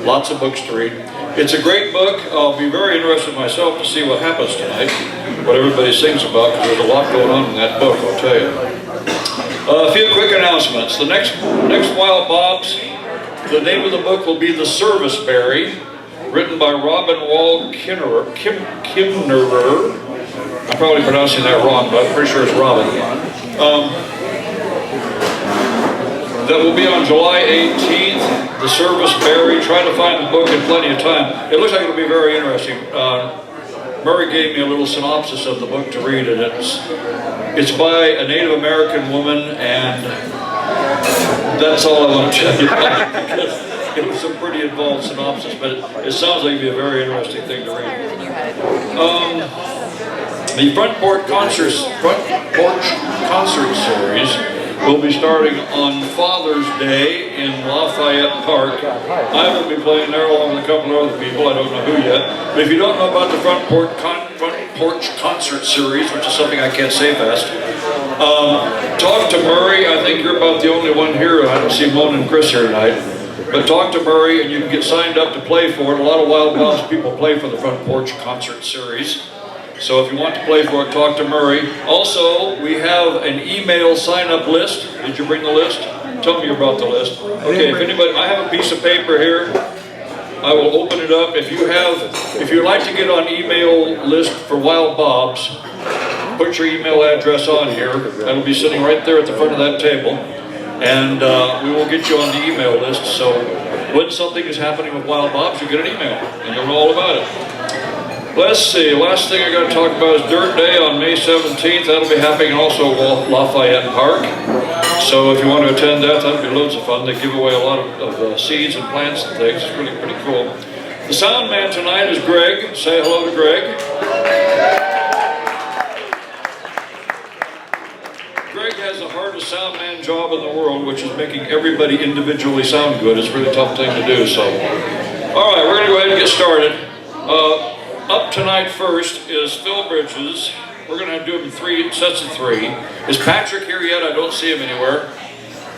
Lots of books to read. It's a great book. I'll be very interested myself to see what happens tonight, what everybody sings about, because there's a lot going on in that book, I'll tell you. A few quick announcements. The next Wild Bob's, the name of the book will be The Serviceberry, written by Robin Wall Kimmerer. I'm probably pronouncing that wrong, but I'm pretty sure it's Robin. That will be on July 18th, The Serviceberry. Try to find the book in plenty of time. It looks like it'll be very interesting. Murray gave me a little synopsis of the book to read, and it's by a Native American woman, and that's all I want to tell you because it was a pretty involved synopsis, but it sounds like it'd be a very interesting thing to read. The Front Porch Concert Series will be starting on Father's Day in Lafayette Park. I will be playing there along with a couple of other people, I don't know who yet. But if you don't know about the Front Porch Concert Series, which is something I can't say fast, talk to Murray. I think you're about the only one here. I don't see Mona and Chris here tonight. But talk to Murray and you can get signed up to play for it. A lot of Wild Bob's people play for the Front Porch Concert Series. So if you want to play for it, talk to Murray. Also, we have an email sign-up list. Did you bring the list? Tell me about the list. Okay, if anybody, I have a piece of paper here. I will open it up. If you'd like to get on email list for Wild Bob's, put your email address on here. That'll be sitting right there at the front of that table. And we will get you on the email list. So when something is happening with Wild Bob's, you get an email and you'll know all about it. Let's see, last thing I got to talk about is Dirt Day on May 17th. That'll be happening also at Lafayette Park. So if you want to attend that, that'll be loads of fun. They give away a lot of seeds and plants and things. It's really pretty cool. The sound man tonight is Greg. Say hello to Greg. Greg has the hardest sound man job in the world, which is making everybody individually sound good. It's a really tough thing to do. So, all right, we're going to go ahead and get started. Up tonight first is Phil Bridges. We're going to do him in 3 sets of 3. Is Patrick here yet? I don't see him anywhere.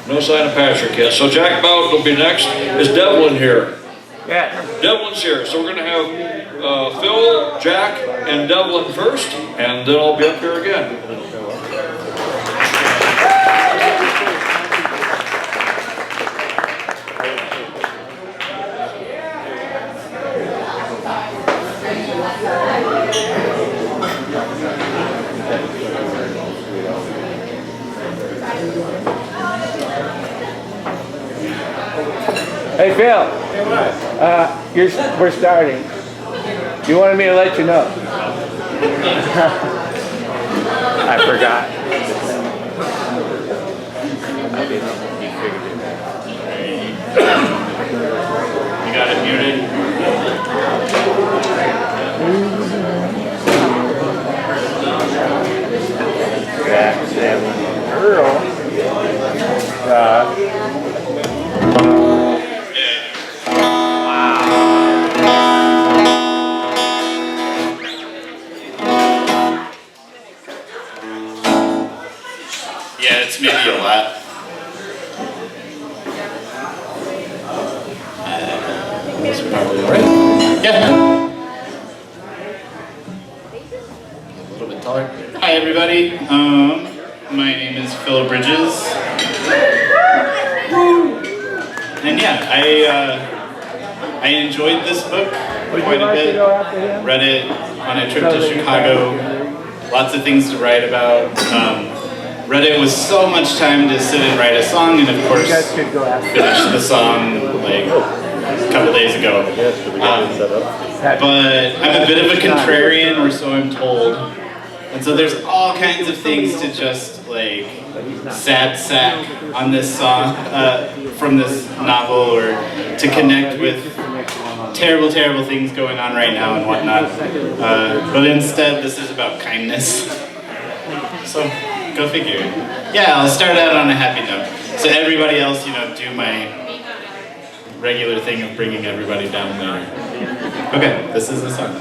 No sign of Patrick yet. So Jack Bowden will be next. Is Devlin here? Yeah. Devlin's here. So we're going to have Phil, Jack, and Devlin first, and then I'll be up here again. Hey Phil, we're starting. You wanted me to let you know. I forgot. You got it muted. Earl. Yeah, it's maybe a lot. That's probably alright. Yeah. A little bit taller. Hi everybody. My name is Phil Bridges. And yeah, I enjoyed this book quite a bit. Read it on a trip to Chicago. Lots of things to write about. Read it with so much time to sit and write a song, and of course finished the song like a couple days ago. But I'm a bit of a contrarian, or so I'm told. And so there's all kinds of things to just like sad sack on this song, from this novel, or to connect with terrible, terrible things going on right now and whatnot. But instead, this is about kindness. So, go figure. Yeah, I'll start out on a happy note. So everybody else, do my regular thing of bringing everybody down later. Okay, this is the song.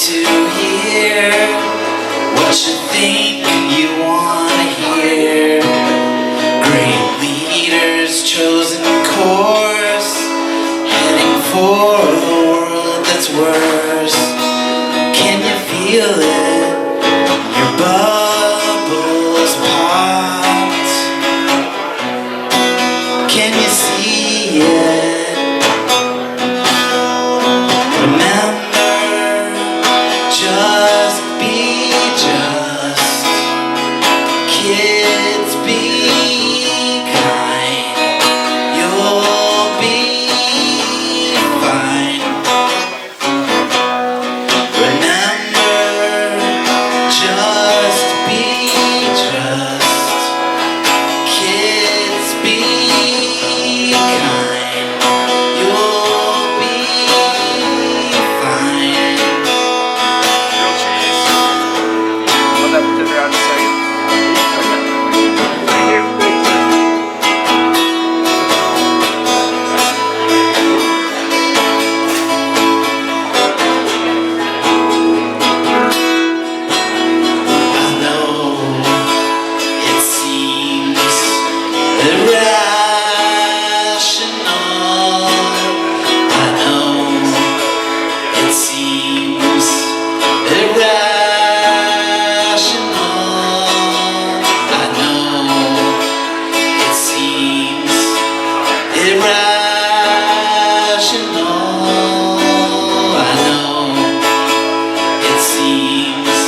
to hear what you think you wanna hear. Great leaders, chosen course, heading for a world that's worse. Can you feel it? Your bubbles popped. Can you see it? Remember, just be just. Kids, be kind. You'll be fine. Remember, just be just. Kids, be kind. You'll be fine. Grilled cheese. Hold that potato around a second. Thank you. I know it seems irrational. I know it seems irrational. I know it seems irrational. I know it seems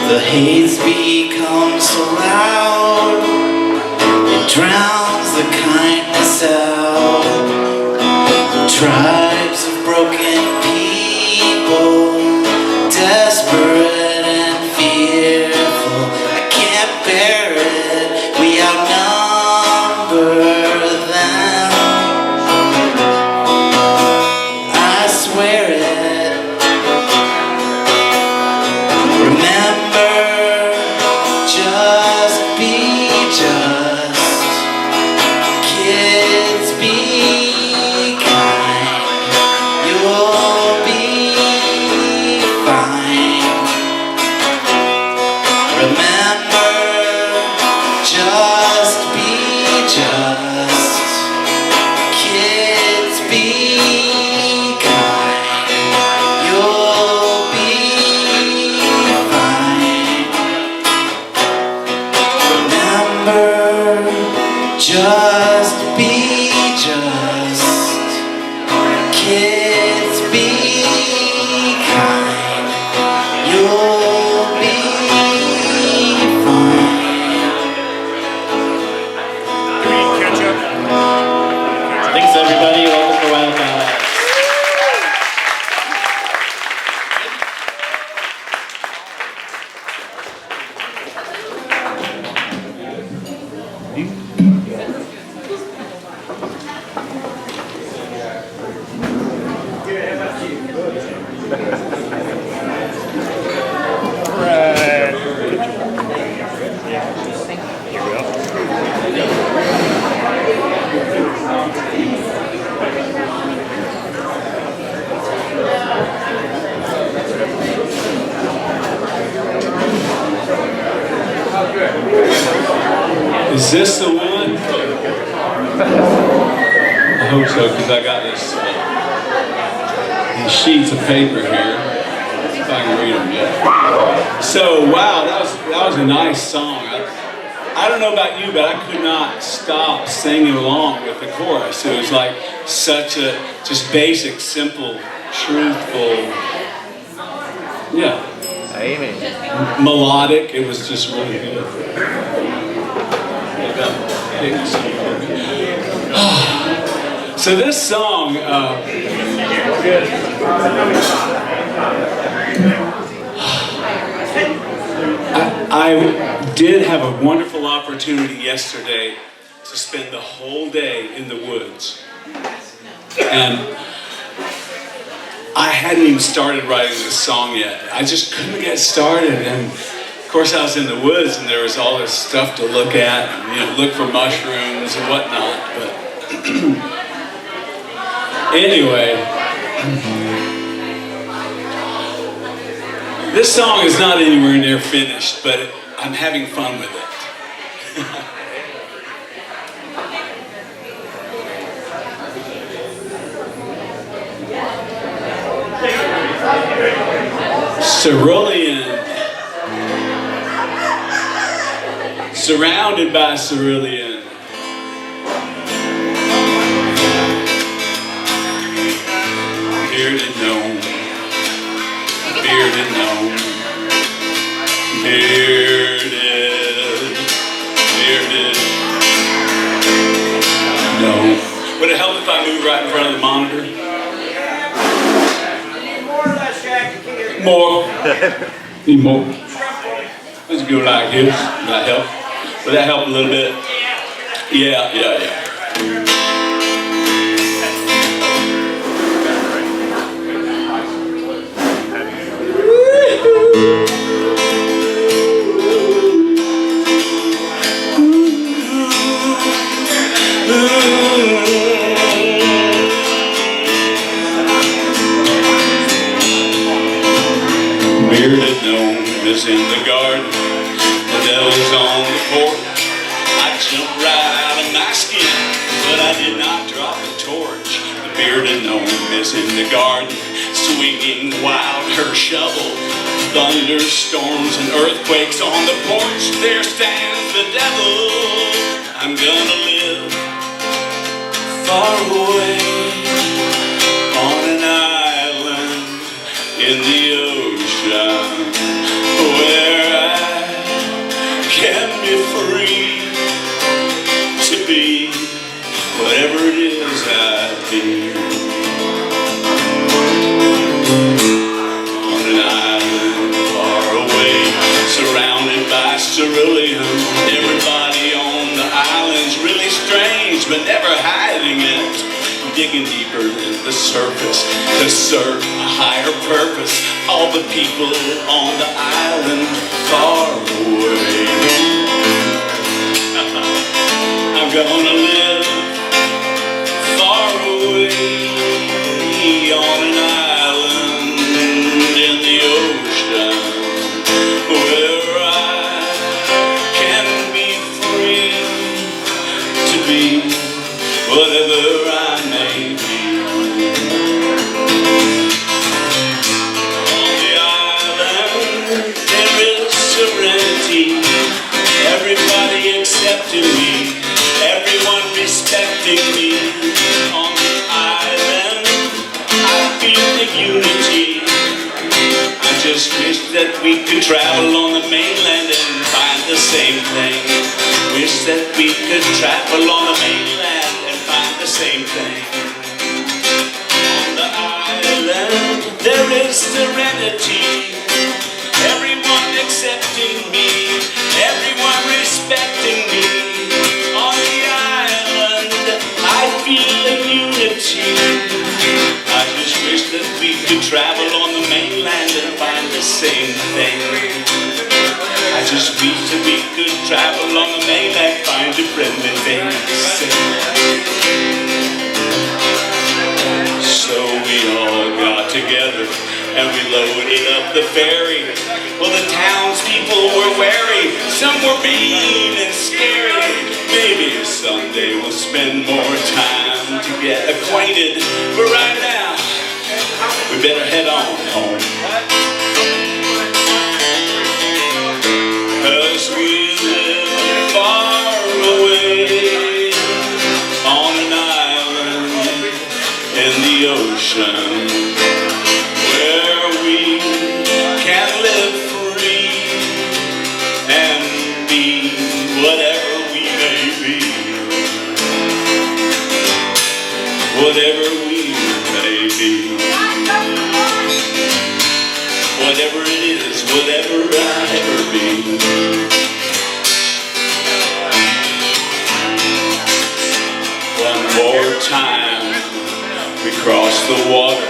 the haze becomes so loud, it drowns the kindness out. Tribes of broken people, desperate and fearful. I can't bear it, we outnumber them. I swear it. Remember, just be just. Kids, be kind. You'll be fine. Remember, just be just. Kids, be kind. You'll be fine. Remember, just be just. Kids, be kind. You'll be fine. Thanks, everybody. Welcome to Wild Ballet. Is this the one? I hope so, because I got this these sheets of paper here. If I can read them yet. So, wow, that was a nice song. I don't know about you, but I could not stop singing along with the chorus. It was like such a just basic, simple, truthful, yeah. Amen. Melodic. It was just really good. So this song, I did have a wonderful opportunity yesterday to spend the whole day in the woods. And I hadn't even started writing this song yet. I just couldn't get started. And of course I was in the woods and there was all this stuff to look at, and, you know, look for mushrooms and whatnot. But anyway, this song is not anywhere near finished, but I'm having fun with it. Cerulean, surrounded by cerulean. Bearded gnome, bearded gnome, bearded gnome. Would it help if I move right in front of the monitor? More. Need more. Let's go like this. Will that help? Will that help a little bit? Yeah. Bearded gnome is in the garden, the devil's on the porch. I jumped right out of my skin, but I did not drop the torch. The bearded gnome is in the garden, swinging wild her shovel. Thunderstorms and earthquakes on the porch, there stands the devil. I'm gonna live far away on an island in the ocean, where I can be free to be whatever it is I be. On an island far away, surrounded by cerulean. Everybody on the island's really strange, but never hiding it. Digging deeper than the surface to serve a higher purpose. All the people on the island far away. I'm gonna live far away on an island in the ocean, where I can be free to be whatever I may be. On the island there is serenity, everybody accepting me, everyone respecting me. On the island I feel the unity. I just wish that we could travel on the mainland and find the same thing. Wish that we could travel on the mainland and find the same thing. On the island there is serenity, everyone accepting me, everyone respecting me. On the island I feel a unity. I just wish that we could travel on the mainland and find the same thing. I just wish that we could travel on the mainland, find a friendly face. So we all got together and we loaded up the ferry. Well, the townspeople were wary, some were mean and scary. Maybe someday we'll spend more time to get acquainted, but right now we better head on home. 'Cause we live far away on an island in the ocean, where we can live free and be whatever we may be. Whatever we may be. Whatever it is, whatever I ever be. more time we cross the water,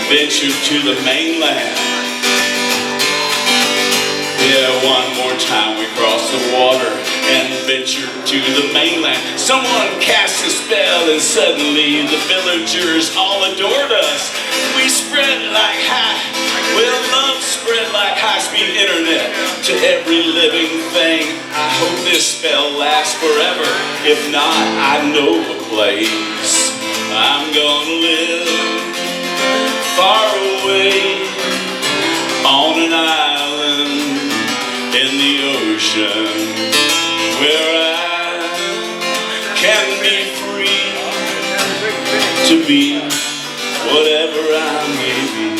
venture to the mainland. Yeah, one more time we cross the water and venture to the mainland. Someone cast a spell and suddenly the villagers all adored us. We spread like love spread like high-speed internet to every living thing. I hope this spell lasts forever. If not, I know a place I'm gonna live far away on an island in the ocean where I can be free to be whatever I may be.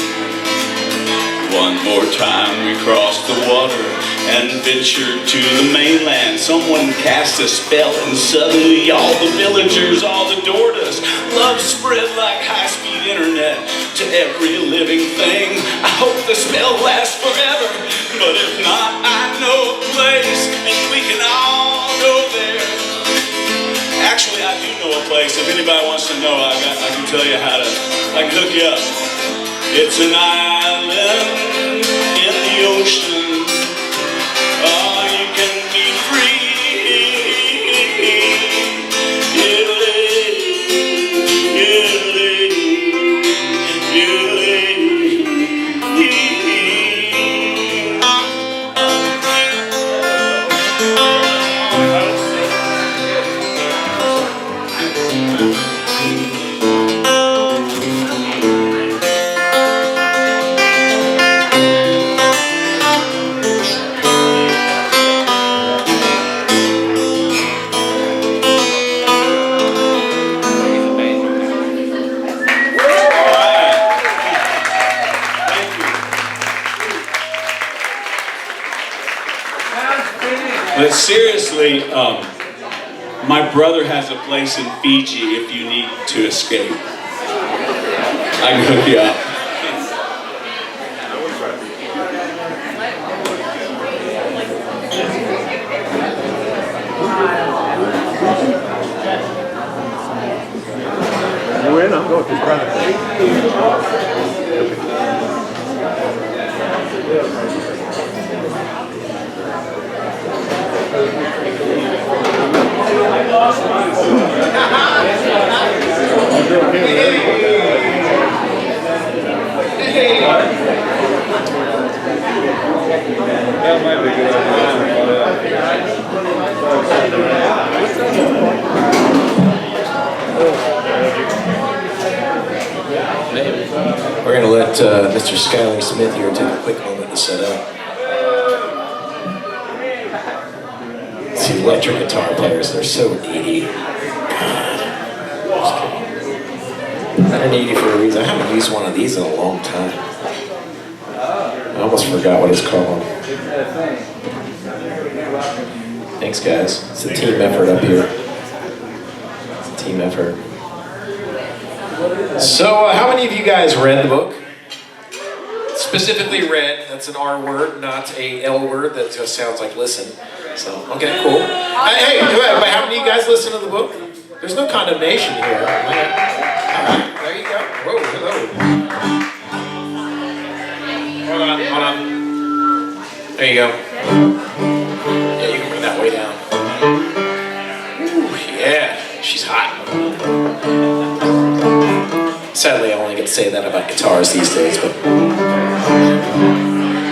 One more time we cross the water and venture to the mainland. Someone cast a spell and suddenly all the villagers all adored us. Love spread like high-speed internet to every living thing. I hope the spell lasts forever, but if not, I know a place and we can all go there. Actually, I do know a place. If anybody wants to know, I can tell you how to. I can hook you up. It's an island in the ocean. Oh, you can be free. But seriously, my brother has a place in Fiji if you need to escape. I can hook you up. You in? I'm going with his brother. That might be a good We're going to let Mr. Skyler Smith here take a quick moment to set up. See, electric guitar players, they're so needy. They're needy for a reason. I haven't used one of these in a long time. I almost forgot what it's called. Thanks, guys. It's a team effort up here. It's a team effort. So, how many of you guys read the book? Specifically read, that's an R word, not a L word that just sounds like listen. So, okay, cool. Hey, but how many of you guys listen to the book? There's no condemnation here. Alright, there you go. Whoa, hello. Hold on. There you go. Yeah, you can bring that way down. Ooh, yeah, she's hot. Sadly, I only get to say that about guitars these days, but...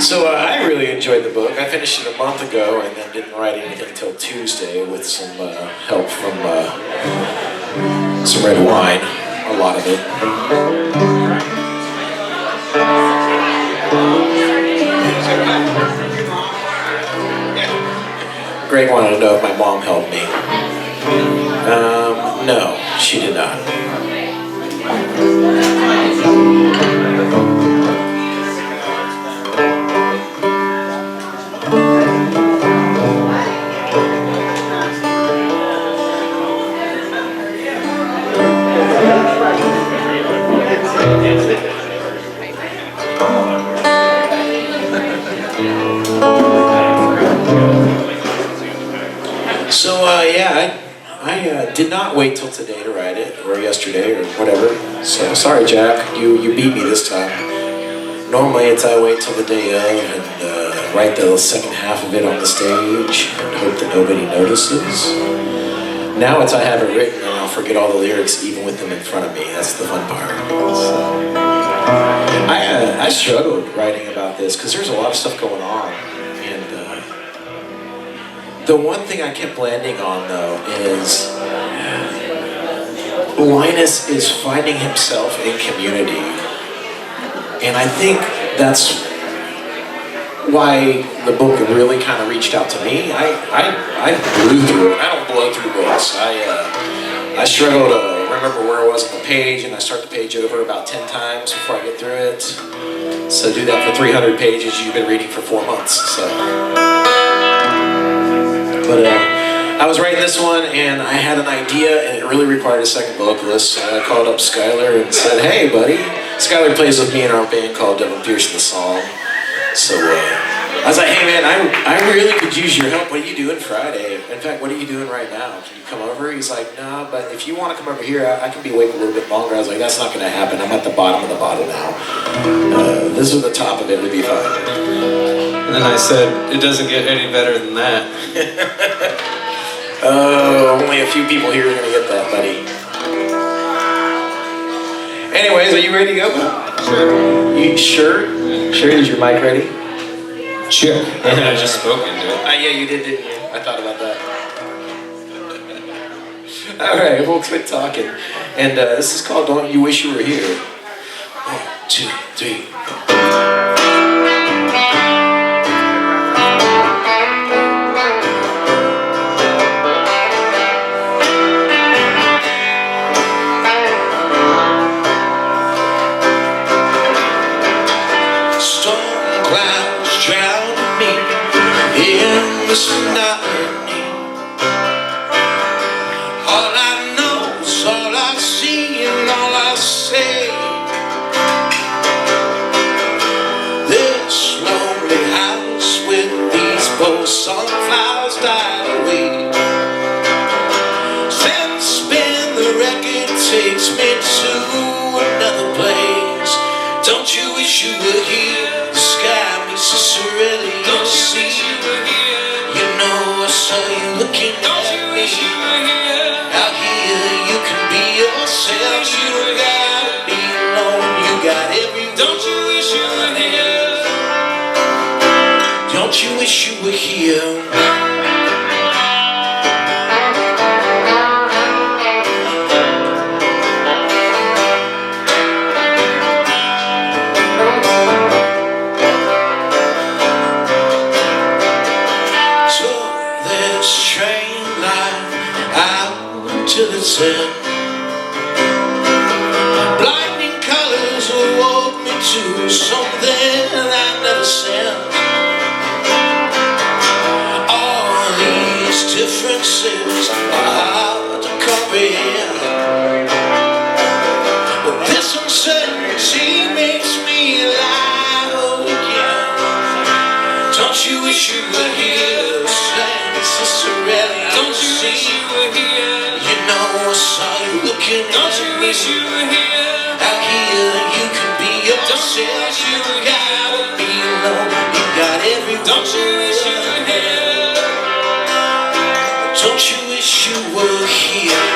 So, I really enjoyed the book. I finished it a month ago and then didn't write anything until Tuesday with some help from some red wine, a lot of it. Greg wanted to know if my mom helped me. No, she did not. So, yeah, I I did not wait till today to write it, or yesterday, or whatever. So sorry, Jack, you beat me this time. Normally it's I wait till the day of and write the second half of it on the stage and hope that nobody notices. Now it's I have it written and I'll forget all the lyrics even with them in front of me. That's the fun part. So, I struggled writing about this because there's a lot of stuff going on. And the one thing I kept landing on though is Linus is finding himself in community. And I think that's why the book really kind of reached out to me. I blew through it. I don't blow through books. I struggle to remember where I was on the page, and I start the page over about 10 times before I get through it. So do that for 300 pages you've been reading for 4 months. So, but I was writing this one, and I had an idea, and it really required a second vocalist. So I called up Skylar and said, "Hey, buddy." Skylar plays with me in our band called Devlin the Song. So I was like, "Hey man, I really could use your help. What are you doing Friday? In fact, what are you doing right now? Can you come over?" He's like, "Nah, but if you want to come over here, I can be awake a little bit longer." I was like, "That's not going to happen. I'm at the bottom of the bottle now. This is the top of it. Would be fine." And then I said, "It doesn't get any better than that." Only a few people here are going to get that, buddy. Anyways, are you ready to go? Sure. You sure? Sure, is your mic ready? Sure. I just spoke into it. Yeah, you did, didn't you? I thought about that. All right, we'll quit talking. And this is called Don't You Wish You Were Here. 1, 2, 3. Monotony. All I know is all I see and all I say. This lonely house with these both sunflowers died away. Since then the record takes me to another place. Don't you wish you were here? The sky makes a cerulean sea. I saw you looking at me. Out here you can be yourself. You don't gotta be alone. You got everyone. Don't you wish you were here? Don't you wish you were here? To the end. Blinding colors awoke me to something I never sent. All these differences are hard to comprehend, but this uncertainty makes me alive again. Don't you wish you were here? It's a Cerulean. Don't you wish you were here? I saw you looking. Don't you wish you were here? Out here you can be yourself. You gotta be alone. You got everyone. Don't you wish you were here? Don't you wish you were here?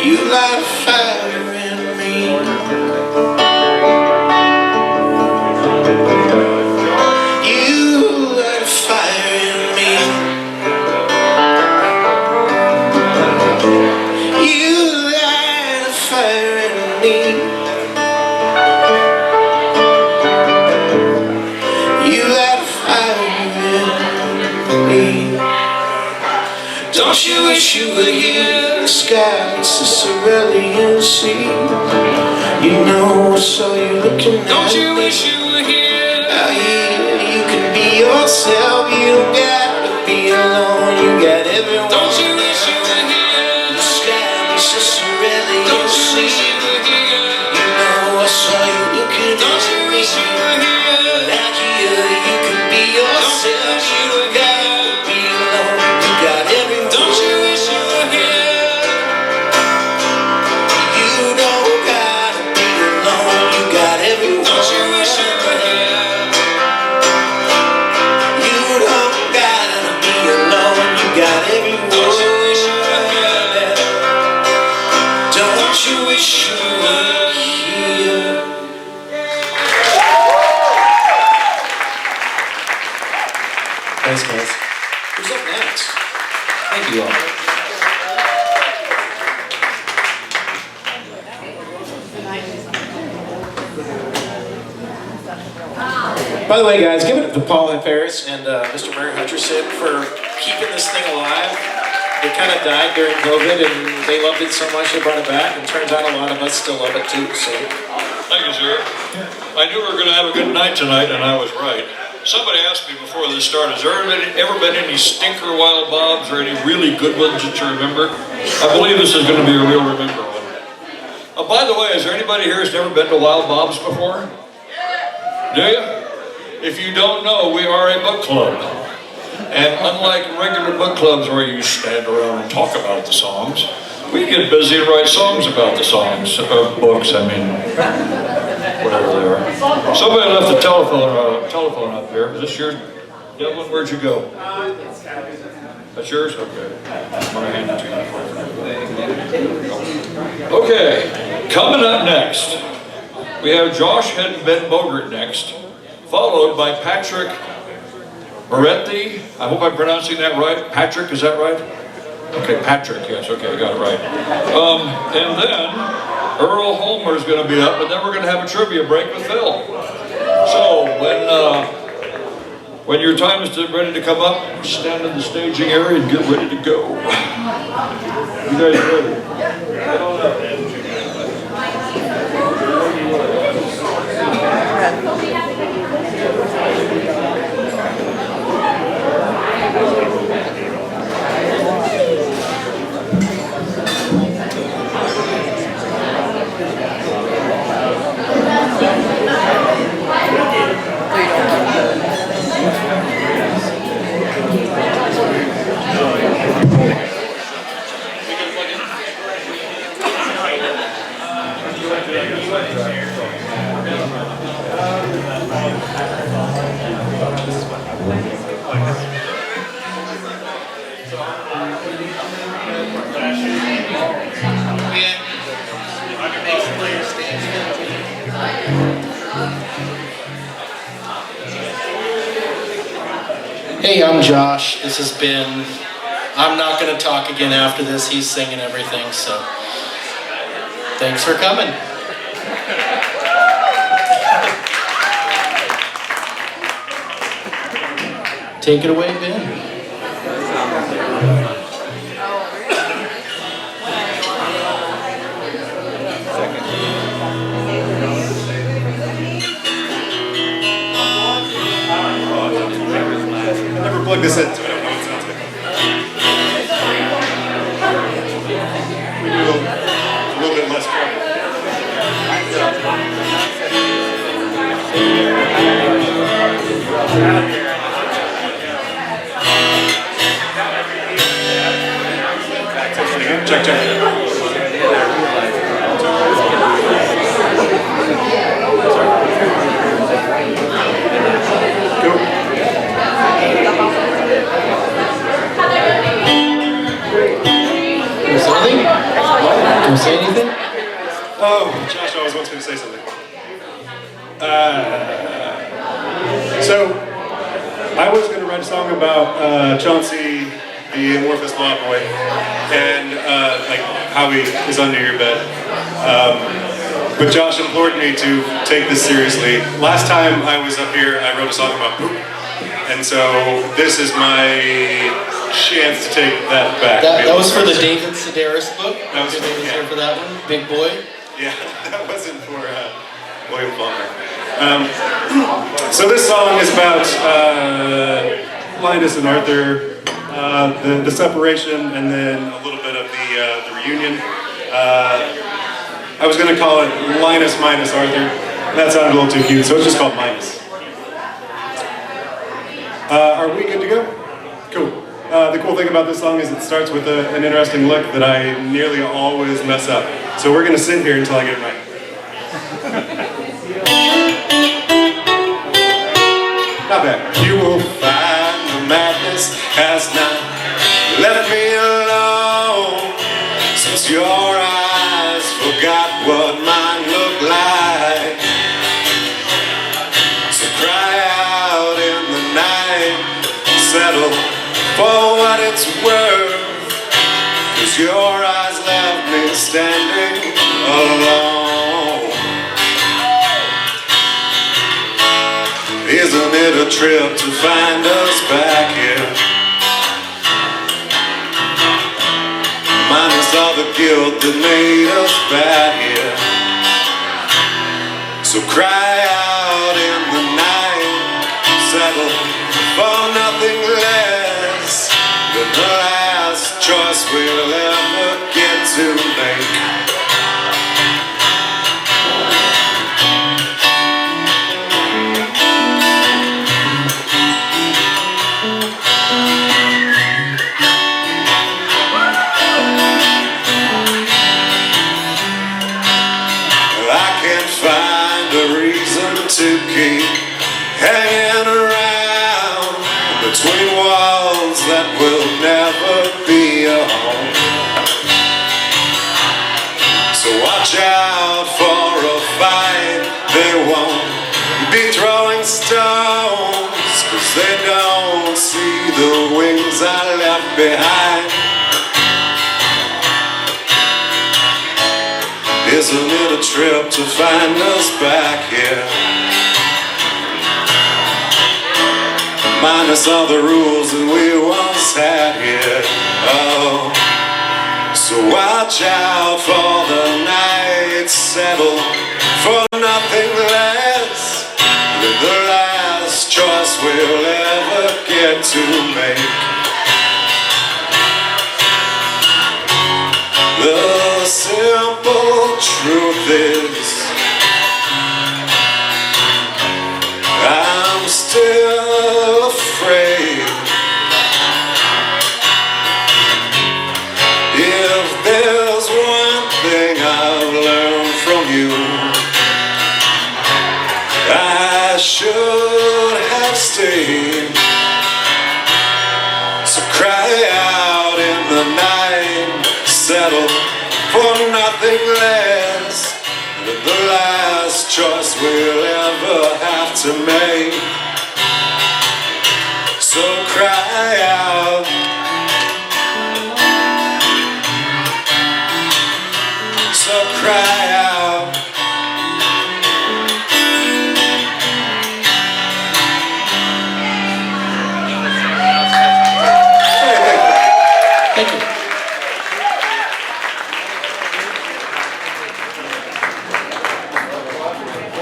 You light a fire in me. You light a fire in me. You light a fire in me. You light a fire in me. Don't you wish you were here? sky, it's a Cerulean sea. You know, I saw you looking at me. Don't you wish you were here? Out here, you can be yourself. You don't gotta be alone. You got everyone. Don't you wish you were here? The sky, it's a Cerulean sea. Don't you wish you were here? You know, I saw you looking at me. Don't you wish you were here? Out here, you can be yourself. You don't gotta be alone. You got everyone. Don't you wish you were here? You don't gotta be alone. You got everyone. Don't you wish you were here? You don't gotta be alone. You got everyone. Don't you wish you were here? Don't you wish you were here? Thanks, guys. Who's up next? Thank you all. By the way, guys, give it up to Paul and Ferris and Mr. Murray Hutcherson for keeping this thing alive. It kind of died during COVID, and they loved it so much they brought it back, and turns out a lot of us still love it too. So, Thank you, sir. I knew we were going to have a good night tonight, and I was right. Somebody asked me before this started, has there ever been any stinker wild bobs or any really good ones that you remember? I believe this is going to be a real remember one. By the way, is there anybody here who's never been to Wild Bob's before? Do you? If you don't know, we are a book club. And unlike regular book clubs where you stand around and talk about the songs, we get busy and write songs about the songs, or books, I mean, whatever they are. Somebody left a telephone up there. Is this yours? Devlin, where'd you go? That's yours? Okay. I'm gonna hand it to you. Okay, coming up next, we have Josh and Ben Bogart next, followed by Patrick Mureithi. I hope I'm pronouncing that right. Patrick, is that right? Okay, Patrick, yes, okay, I got it right. And then Earl Holmer is going to be up, and then we're going to have a trivia break with Phil. So when your time is ready to come up, stand in the staging area and get ready to go. You guys ready? Get on up. hey, I'm Josh. This has been. I'm not going to talk again after this. He's singing everything, so thanks for coming. Take it away, Ben. I never plugged this in, so I don't know what it sounds like. We do a little bit less trouble. Check, check. Go. Can you say anything? Oh, Josh always wants me to say something. So, I was going to write a song about Chauncey, the amorphous law boy, and like how he is under your bed. But Josh implored me to take this seriously. Last time I was up here, I wrote a song about poop. And so this is my chance to take that back. That was for the David Sedaris book. That was David was here for that one. Big boy. Yeah, that wasn't for William Faulkner. So this song is about Linus and Arthur, the separation, and then a little bit of the reunion. I was going to call it Linus minus Arthur. That sounded a little too cute, so it's just called Minus. Are we good to go? Cool. The cool thing about this song is it starts with an interesting lick that I nearly always mess up. So we're going to sit here until I get it right. Not bad. You will find the madness has not left me alone, since your eyes forgot what mine looked like. So cry out in the night, settle for what it's worth, 'cause your eyes left me standing alone. Isn't it a trip to find us back here? Minus all the guilt that made us bad here. So cry out in the night, settle for nothing less than the last choice we'll ever get to make. To keep hanging around between walls that will never be a home. So watch out for a fight, they won't be throwing stones, 'cause they don't see the wings I left behind. Isn't it a trip to find us back here? Minus all the rules that we once had here. Oh, so watch out for the night, settle for nothing less than the last choice we'll ever get to make. The simple truth is, I'm still afraid. If there's one thing I've learned from you, I should have stayed. So cry out in the night, settle for nothing less than the last choice we'll ever have to make. So cry out, so cry out. Thank you.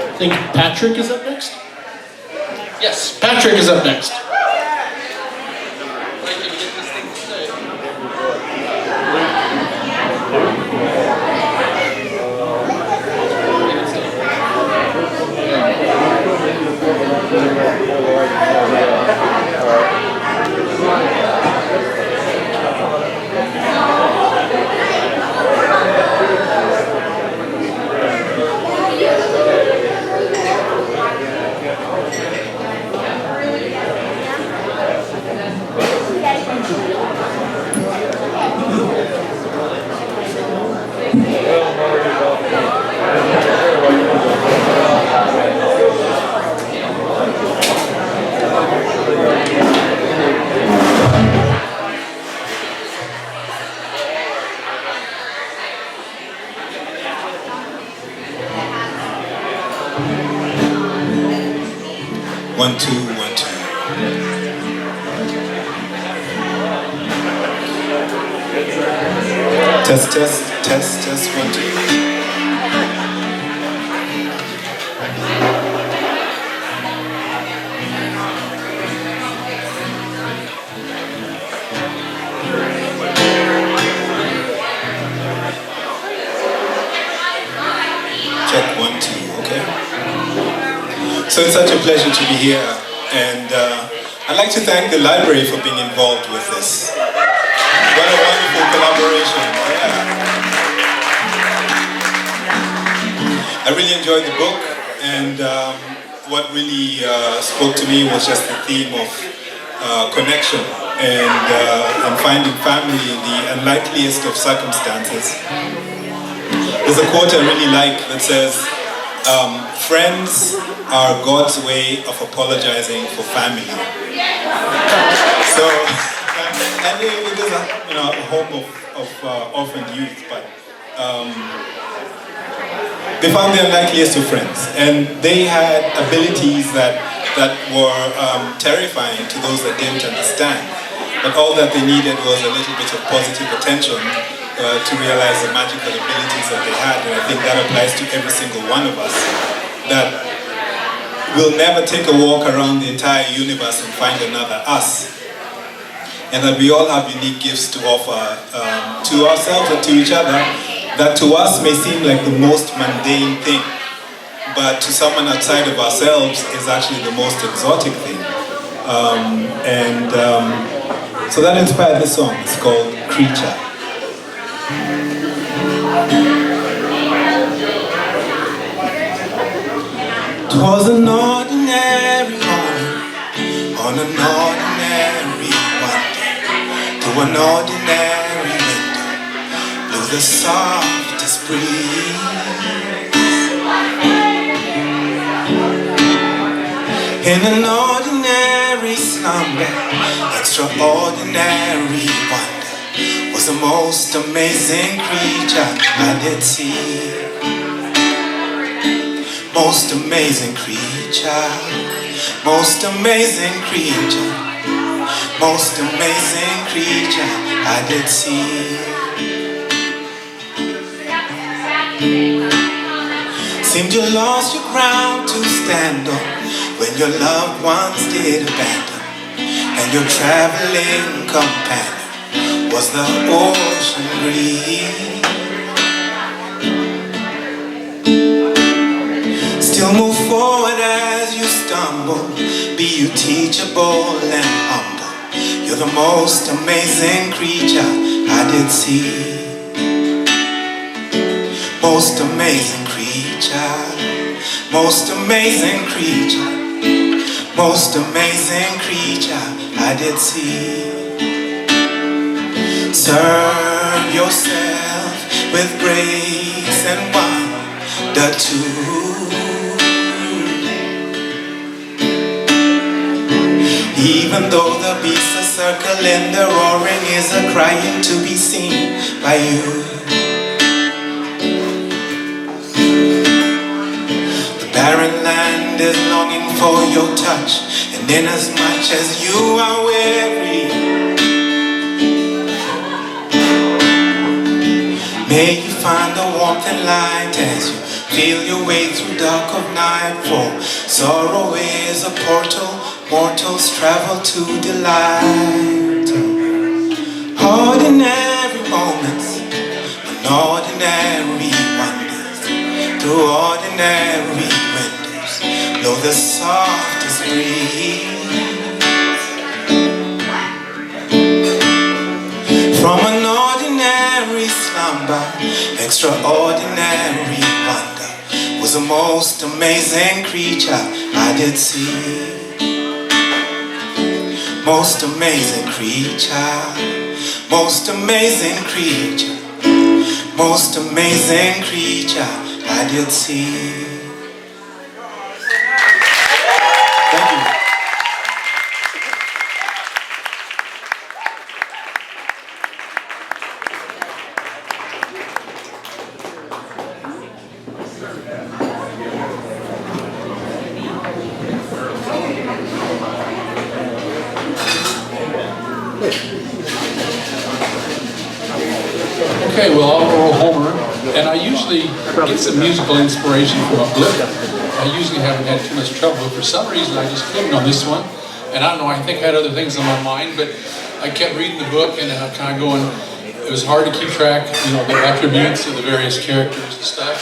I think Patrick is up next? Yes, Patrick is up next. One, two, one, two. Test, 1, 2. Check 1, 2, okay? So it's such a pleasure to be here, and I'd like to thank the library for being involved with this. What a wonderful collaboration. Yeah. I really enjoyed the book, and what really spoke to me was just the theme of connection and finding family in the unlikeliest of circumstances. There's a quote I really like that says, friends are God's way of apologizing for family. So, and it is a home of orphaned youth, but they found the unlikeliest of friends, and they had abilities that were terrifying to those that didn't understand. But all that they needed was a little bit of positive attention to realize the magical abilities that they had, and I think that applies to every single one of us. That we'll never take a walk around the entire universe and find another us, and that we all have unique gifts to offer to ourselves and to each other. That to us may seem like the most mundane thing, but to someone outside of ourselves is actually the most exotic thing. So that inspired this song. It's called Creature. 'Twas an ordinary morning on an ordinary Monday. To an ordinary window blew the softest breeze. In an ordinary slumber, extraordinary wonder was the most amazing creature I did see. Most amazing creature, most amazing creature, most amazing creature I did see. Seemed you lost your ground to stand on when your loved ones did abandon, and your traveling companion was the ocean breeze. Still move forward as you stumble, be you teachable and humble. You're the most amazing creature I did see. Most amazing creature, most amazing creature, most amazing creature I did see. Serve yourself with grace and wonder too. Even though the beasts are circling, the roaring is a crying to be seen by you. The barren land is longing for your touch, and inasmuch as you are weary, may you find the warmth and light as you feel your way through dark of night. For sorrow is a portal mortals travel to delight. Ordinary moments and ordinary wonders, through ordinary windows blow the softest breeze. From an ordinary slumber, extraordinary wonder was the most amazing creature I did see. Most amazing creature, most amazing creature, most amazing creature I did see. Thank you. Okay, well, I'm Earl Holmer, and I usually get some musical inspiration from a book. I usually haven't had too much trouble, but for some reason I just couldn't on this one. And I don't know, I think I had other things on my mind, but I kept reading the book and I'm kind of going, it was hard to keep track, you know, the attributes of the various characters and stuff.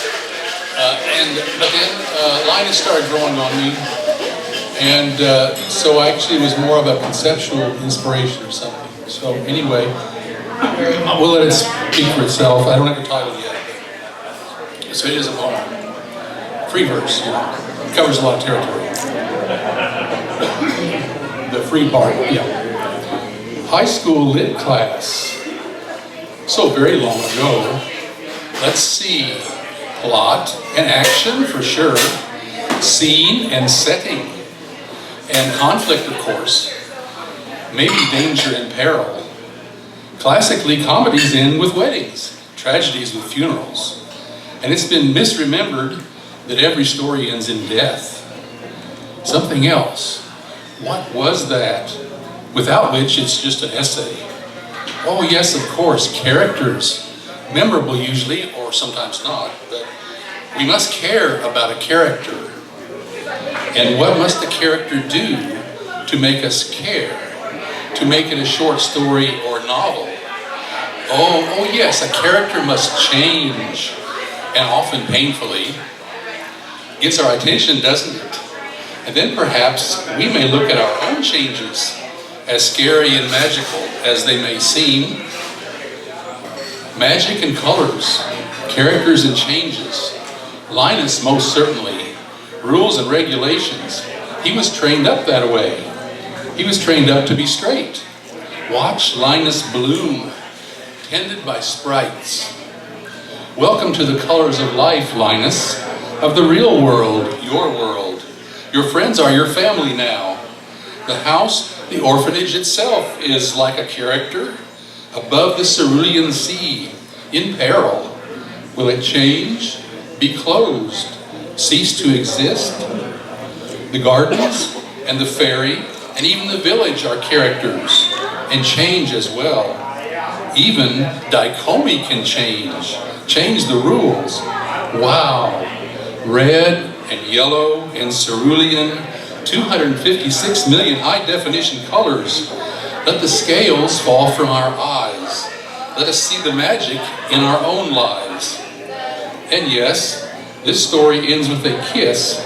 But then Linus started growing on me, and so actually it was more of a conceptual inspiration or something. So anyway, we'll let it speak for itself. I don't have a title yet. So it is a poem. Free verse, you know. It covers a lot of territory. The free part, yeah. High school lit class. So very long ago. Let's see. Plot and action for sure. Scene and setting. And conflict, of course. Maybe danger and peril. Classically, comedies end with weddings. Tragedies with funerals. And it's been misremembered that every story ends in death. Something else. What was that? Without which it's just an essay. Oh yes, of course, characters. Memorable usually, or sometimes not, but we must care about a character. And what must the character do to make us care? To make it a short story or novel? Oh yes, a character must change, and often painfully. Gets our attention, doesn't it? And then perhaps we may look at our own changes, as scary and magical as they may seem. Magic and colors, characters and changes. Linus most certainly. Rules and regulations. He was trained up that way. He was trained up to be straight. Watch Linus bloom, tended by sprites. Welcome to the colors of life, Linus, of the real world, your world. Your friends are your family now. The house, the orphanage itself is like a character above the Cerulean sea, in peril. Will it change, be closed, cease to exist? The gardens and the ferry and even the village are characters and change as well. Even Dicomie can change the rules. Wow. Red and yellow and cerulean, 256 million high-definition colors. Let the scales fall from our eyes. Let us see the magic in our own lives. And yes, this story ends with a kiss,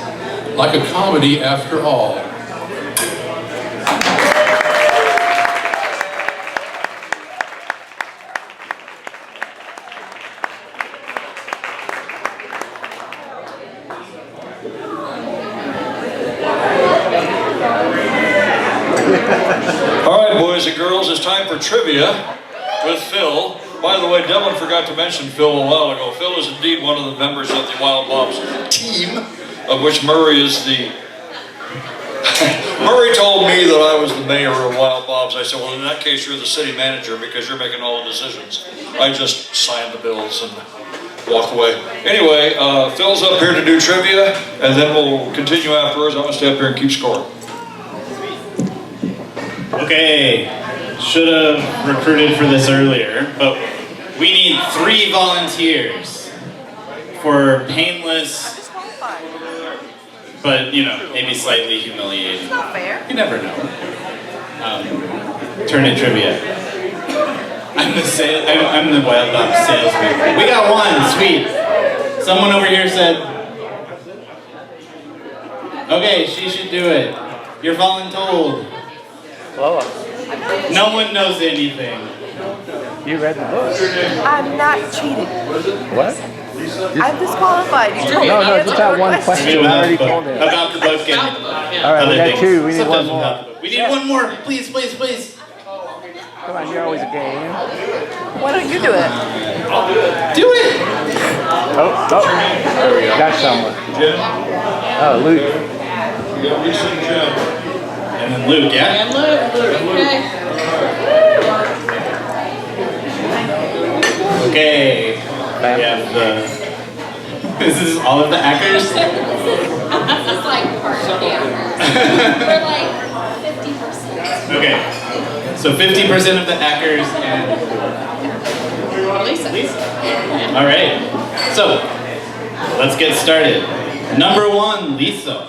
like a comedy after all. It's time for trivia with Phil. By the way, Devlin forgot to mention Phil a while ago. Phil is indeed one of the members of the Wild Bobs team, of which Murray is the... Murray told me that I was the mayor of Wild Bobs. I said, well, in that case, you're the city manager because you're making all the decisions. I just signed the bills and walked away. Anyway, Phil's up here to do trivia, and then we'll continue afterwards. I'm going to stay up here and keep score. Okay. Should have recruited for this earlier, but we need 3 volunteers for painless, but you know, maybe slightly humiliating. It's not fair. You never know. Tournament trivia. I'm the Wild Bobs salesman. We got one, sweet. Someone over here said, okay, she should do it. You're voluntold. No one knows anything. You read the book. I'm not cheating. What? I'm disqualified. No, just that one question. I already told him. About the book and All right, we got things. 2. We need Sometimes one more. without the book. We need one more. Please, please, please. Come on, you're always a game. Why don't you do it? Do it. Oh, there we go. Got someone. Oh, Luke. You got Lisa and Jim. And then Luke, yeah? And Luke, okay. We have the... This is all of the Ackers? This is like part of the Acker. We're like 50%. Okay. So 50% of the Ackers and Lisa. All right. So, let's get started. Number 1, Lisa.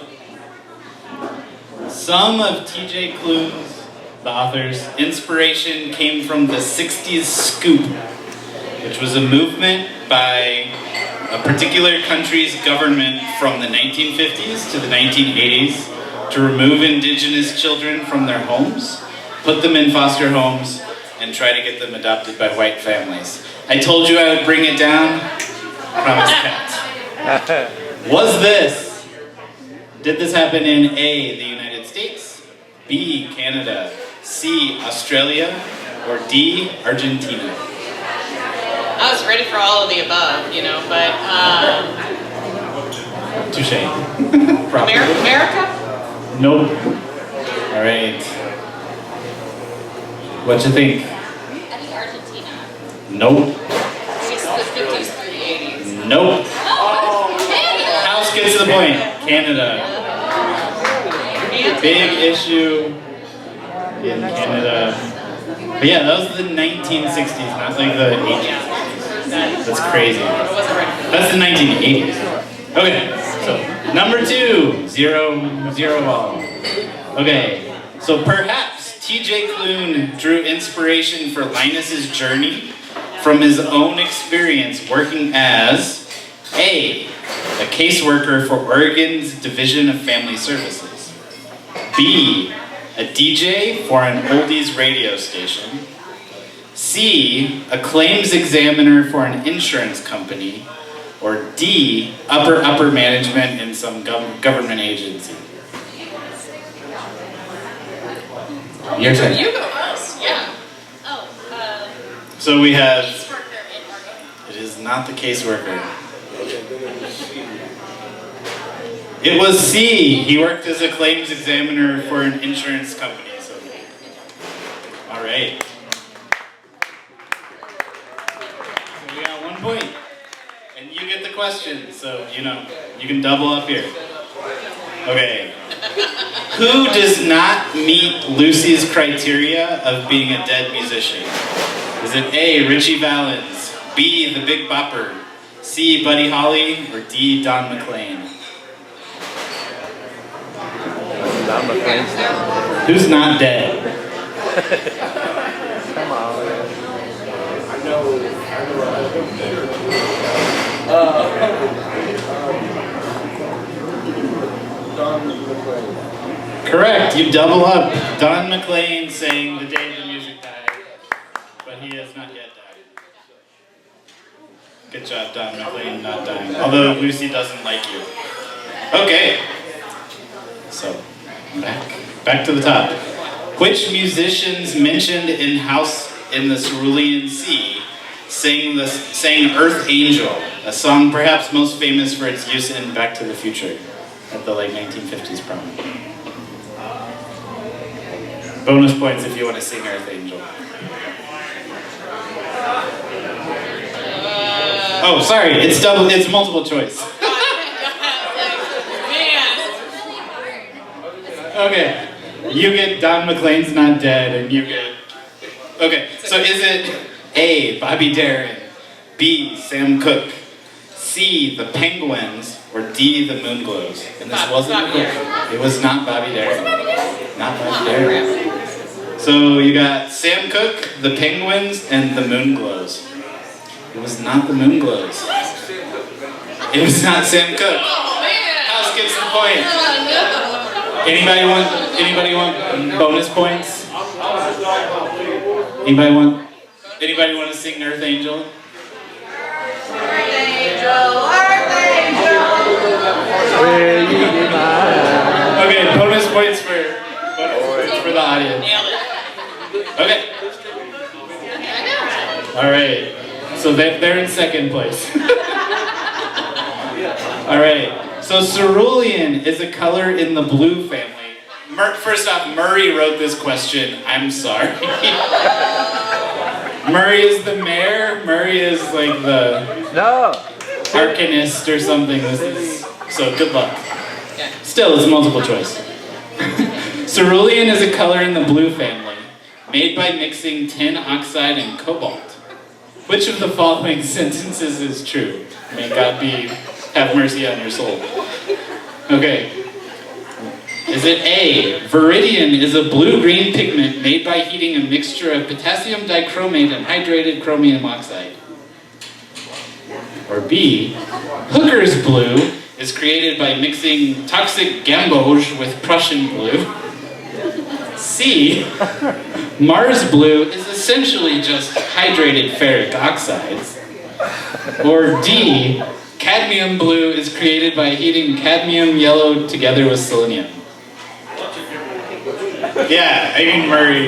Some of T.J. Klune's, the author's, inspiration came from the 60s scoop, which was a movement by a particular country's government from the 1950s to the 1980s to remove indigenous children from their homes, put them in foster homes, and try to get them adopted by white families. I told you I would bring it down. Promise kept. Did this happen in A, the United States, B, Canada, C, Australia, or D, Argentina? I was ready for all of the above, you know, but Touché. America? Nope. All right. What you think? I think Argentina. Nope. It's the 50s through the 80s. Nope. Oh, Canada. House gets to the point. Canada. Big issue in Canada. But yeah, that was the 1960s, not like the 80s. That's crazy. That's the 1980s. Okay, so number 2, 0 all. Okay, so perhaps T.J. Klune drew inspiration for Linus's journey from his own experience working as A, a caseworker for Oregon's Division of Family Services, B, a DJ for an oldies radio station, C, a claims examiner for an insurance company, or D, upper management in some government agency. Your turn. You go first, yeah. Oh, So we have, it is not the caseworker. It was C, he worked as a claims examiner for an insurance company. So, all right. We got 1 point. And you get the question, so, you know, you can double up here. Okay. Who does not meet Lucy's criteria of being a dead musician? Is it A, Richie Valens, B, the Big Bopper, C, Buddy Holly, or D, Don McLean? Don McLean's dead. Who's not dead? Come on. Correct, you double up. Don McLean sang The Day the Music Died, but he has not yet died. Good job, Don McLean, not dying. Although Lucy doesn't like you. Okay. So, back to the top. Which musicians mentioned in the Cerulean Sea sang Earth Angel, a song perhaps most famous for its use in Back to the Future at the late 1950s prom? Bonus points if you want to sing Earth Angel. Oh, sorry, it's multiple choice. Okay, you get Don McLean's Not Dead, and you get... Okay, so is it A, Bobby Darin, B, Sam Cooke, C, the Penguins, or D, the Moonglows? And this wasn't the question. It was not Bobby Darin. Not Bobby Darin. So you got Sam Cooke, the Penguins, and the Moonglows. It was not the Moonglows. It was not Sam Cooke. House gets the point. Anybody want bonus points? Anybody want to sing Earth Angel? Earth Angel, Earth Angel. Okay, bonus points for the audience. Okay. All right. So they're in second place. All right. So cerulean is a color in the blue family. First off, Murray wrote this question. I'm sorry. Murray is the mayor. Murray is like the arcanist or something. So good luck. Still, it's multiple choice. Cerulean is a color in the blue family, made by mixing tin oxide and cobalt. Which of the following sentences is true? May God have mercy on your soul. Okay. Is it A, viridian is a blue-green pigment made by heating a mixture of potassium dichromate and hydrated chromium oxide? Or B, hooker's blue is created by mixing toxic gamboge with Prussian blue? C, Mars blue is essentially just hydrated ferric oxides? Or D, cadmium blue is created by heating cadmium yellow together with selenium? Yeah, I mean Murray.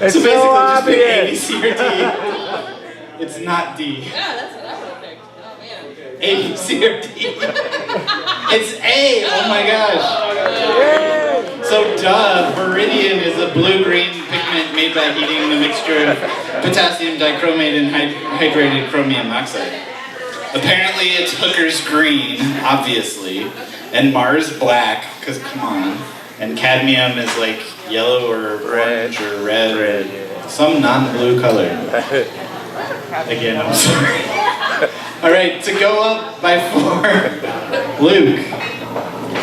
It's So basically so just pick A, B, obvious. C, or D. It's not D. Yeah, that's what I would have picked. Oh man. A, B, C, or D. It's A! Oh my gosh. So duh, viridian is a blue-green pigment made by heating a mixture of potassium dichromate and hydrated chromium oxide. Apparently it's hooker's green, obviously, and Mars black, because come on. And cadmium is like yellow or orange or red. Some non-blue color. Again, I'm sorry. All right, to go up by 4, Luke.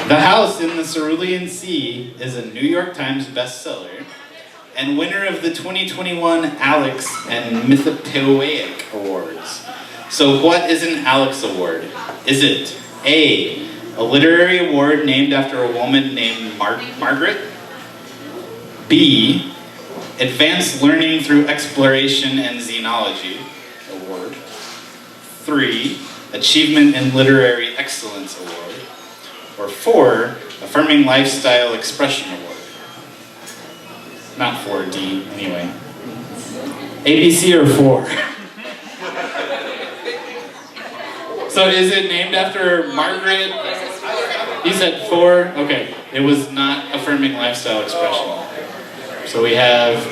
The House in the Cerulean Sea is a New York Times bestseller and winner of the 2021 Alex and Mythopoeic Awards. So what is an Alex Award? Is it A, a literary award named after a woman named Margaret? B, Advanced Learning Through Exploration and Xenology Award. 3, Achievement in Literary Excellence Award. Or 4, Affirming Lifestyle Expression Award. Not 4D, anyway. A, B, C, or 4? So is it named after Margaret? You said 4? Okay. It was not Affirming Lifestyle Expression. So we have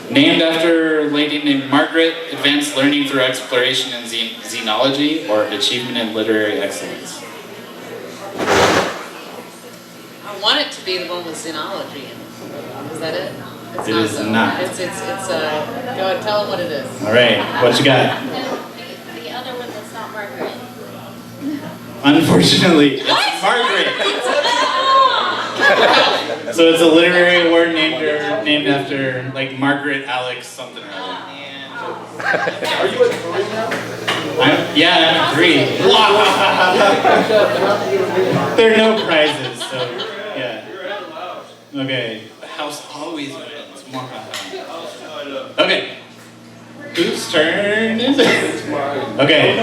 named after a lady named Margaret, Advanced Learning Through Exploration and Xenology, or Achievement in Literary Excellence. I want it to be the one with xenology. Is that it? It's It is though. not. It's go ahead, tell them what it is. All right, what you got? The other one that's not Margaret. Unfortunately, it's Margaret. So it's a literary award named after like Margaret Alex something or other. Are you at 3 now? Yeah, I'm 3. There are no prizes, so yeah. Okay, the house always wins. Okay. Whose turn is it? Okay.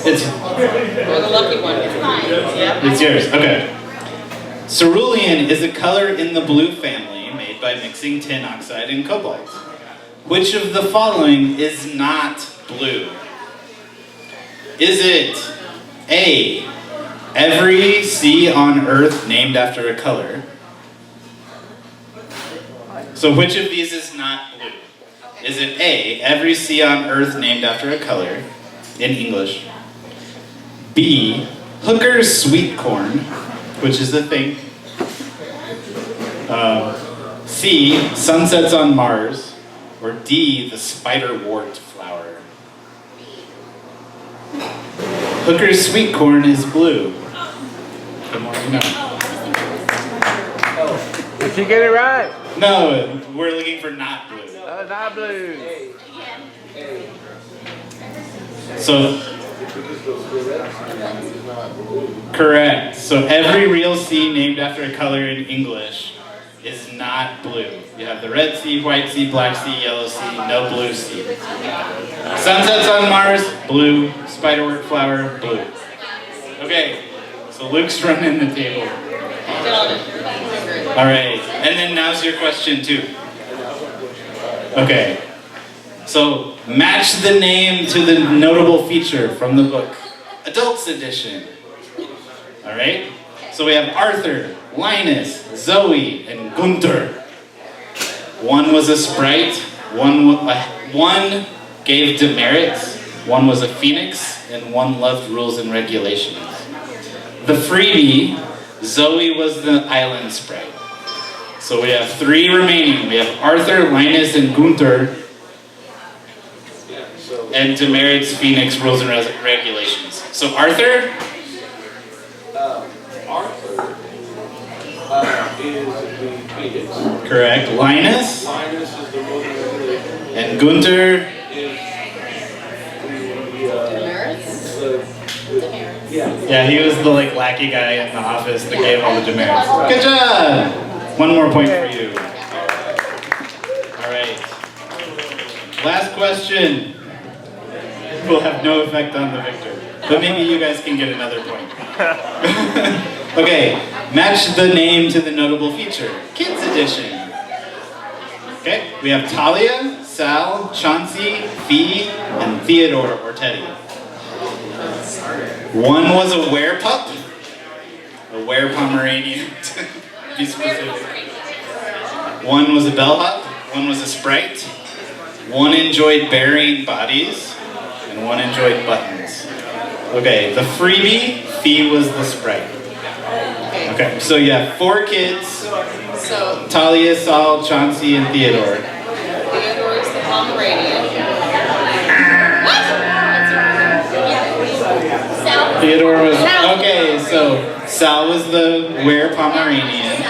It's You're the lucky one. It's mine. Yep. It's yours. Okay. Cerulean is a color in the blue family made by mixing tin oxide and cobalt. Which of the following is not blue? Is it A, every sea on Earth named after a color? So which of these is not blue? Is it A, every sea on Earth named after a color, in English? B, hooker's sweet corn, which is a thing. C, sunsets on Mars. Or D, the spiderwort flower. Hooker's sweet corn is blue. The more you know. Did you get it right? No, we're looking for not blue. Not blue. So, correct. So every real sea named after a color in English is not blue. You have the Red Sea, White Sea, Black Sea, Yellow Sea, no blue sea. Sunsets on Mars, blue. Spiderwort flower, blue. Okay, so Luke's running the table. All right, and then now's your question too. Okay, so match the name to the notable feature from the book. Adults edition. All right, so we have Arthur, Linus, Zoe, and Gunther. One was a sprite, one gave demerits, one was a phoenix, and one loved rules and regulations. The freebie, Zoe was the island sprite. So we have 3 remaining. We have Arthur, Linus, and Gunther. and demerits Phoenix rules and regulations. So Arthur? Arthur is the Phoenix. Correct. Linus? Linus is the rules and regulations. And Gunther? Yeah, he was the like lackey guy in the office that gave all the demerits. Good job! One more point for you. All right. Last question. Will have no effect on the victor, but maybe you guys can get another point. Okay, match the name to the notable feature. Kids edition. Okay, we have Talia, Sal, Chauncey, Fee, and Theodore or Teddy. One was a werepup, a were-Pomeranian, to be specific. One was a bellhop, one was a sprite, one enjoyed burying bodies, and one enjoyed buttons. Okay, the freebie, Fee was the sprite. Okay, so you have 4 kids, So Talia, Sal, Chauncey, and Theodore. Theodore is the Pomeranian. Theodore was, okay, so Sal was the were-Pomeranian.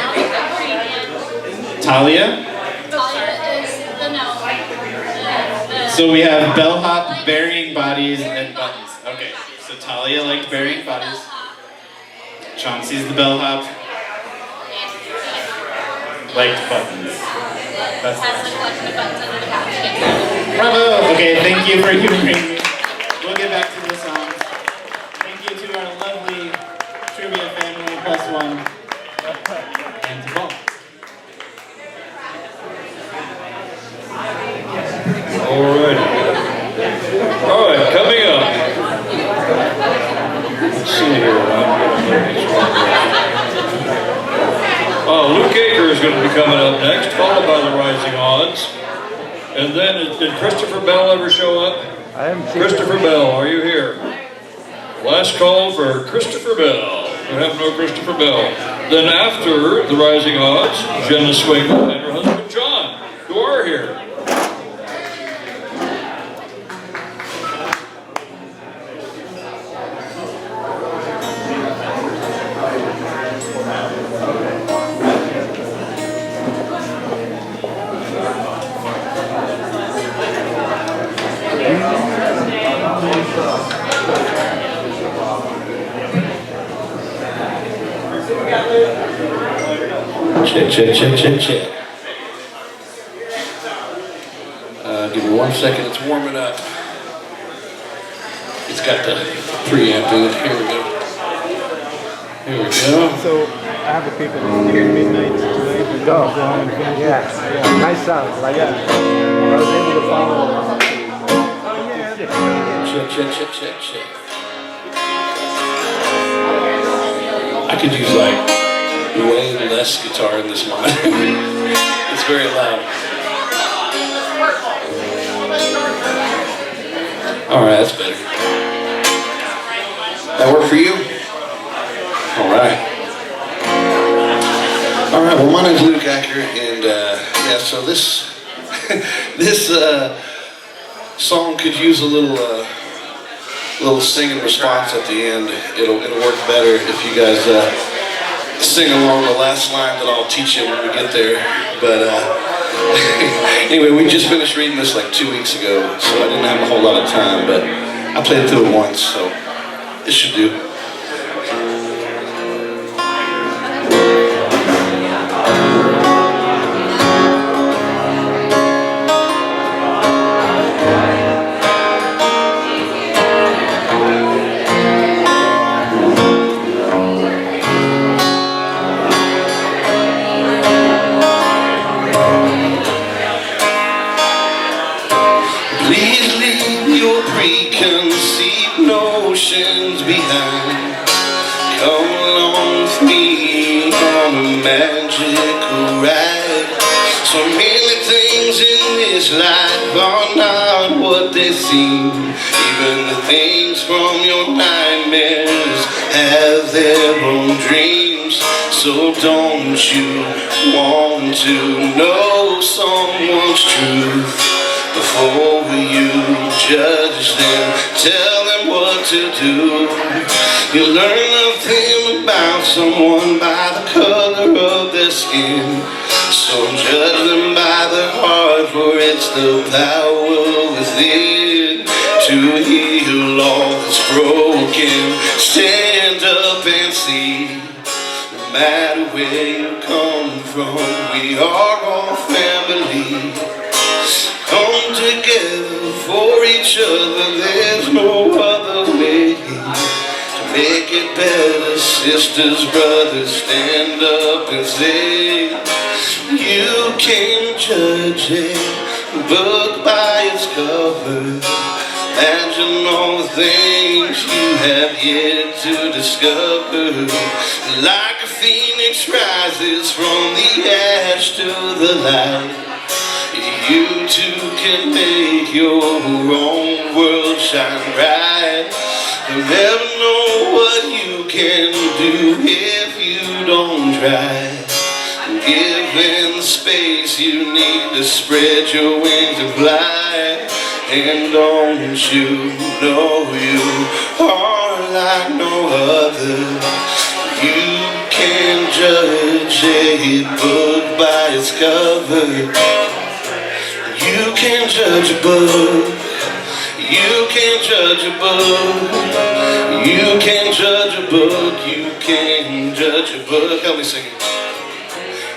Talia? So we have bellhop, burying bodies, and buttons. Okay, so Talia liked burying bodies. Chauncey's the bellhop. Liked buttons. That's Bravo! Okay, thank you for hearing me. We'll get back to the songs. Thank you to our lovely trivia family, +1. And to Paul. Alright, coming up. Let's see here. Luke Acker is going to be coming up next, followed by the Rising Odds. And then, did Christopher Bell ever show up? I haven't seen Christopher Bell, are you here? Last call for Christopher Bell. We have no Christopher Bell. Then after the Rising Odds, Jenna Swingle and her husband John, who are here. Check. Give me 1 second, it's warming up. It's got the preamp in it. Here we go. So I have the people that hear midnight tonight. Go. Yeah. Nice sound. Like that. I was able to follow. Check. I could use like way less guitar in this monitor. It's very loud. Alright, that's better. That work for you? Alright. Alright, well my name's Luke Acker, and yeah, so this this song could use a little singing response at the end. It'll work better if you guys sing along the last line that I'll teach you when we get there. But anyway, we just finished reading this like 2 weeks ago, so I didn't have a whole lot of time, but I played through it once, so it should do. Preconceived notions behind. Come along with me on a magical ride. So many things in this life are not what they seem. Even the things from your nightmares have their own dreams. So don't you want to know someone's truth? before you judge them. Tell them what to do. You learn nothing about someone by the color of their skin. So judge them by their heart, for it's the power within to heal all that's broken. Stand up and see, no matter where you come from, we are all family. Come together for each other, there's no other way to make it better. Sisters, brothers, stand up and say, you can't judge a book by its cover. Imagine all the things you have yet to discover. Like a phoenix rises from the ash to the light, you too can make your own world shine bright. You'll never know what you can do if you don't try. Given the space you need to spread your wings and fly. And don't you know you are like no other? You can't judge a book by its cover. You can't judge a book. You can't judge a book. You can't judge a book. You can't judge a book. Help me sing it.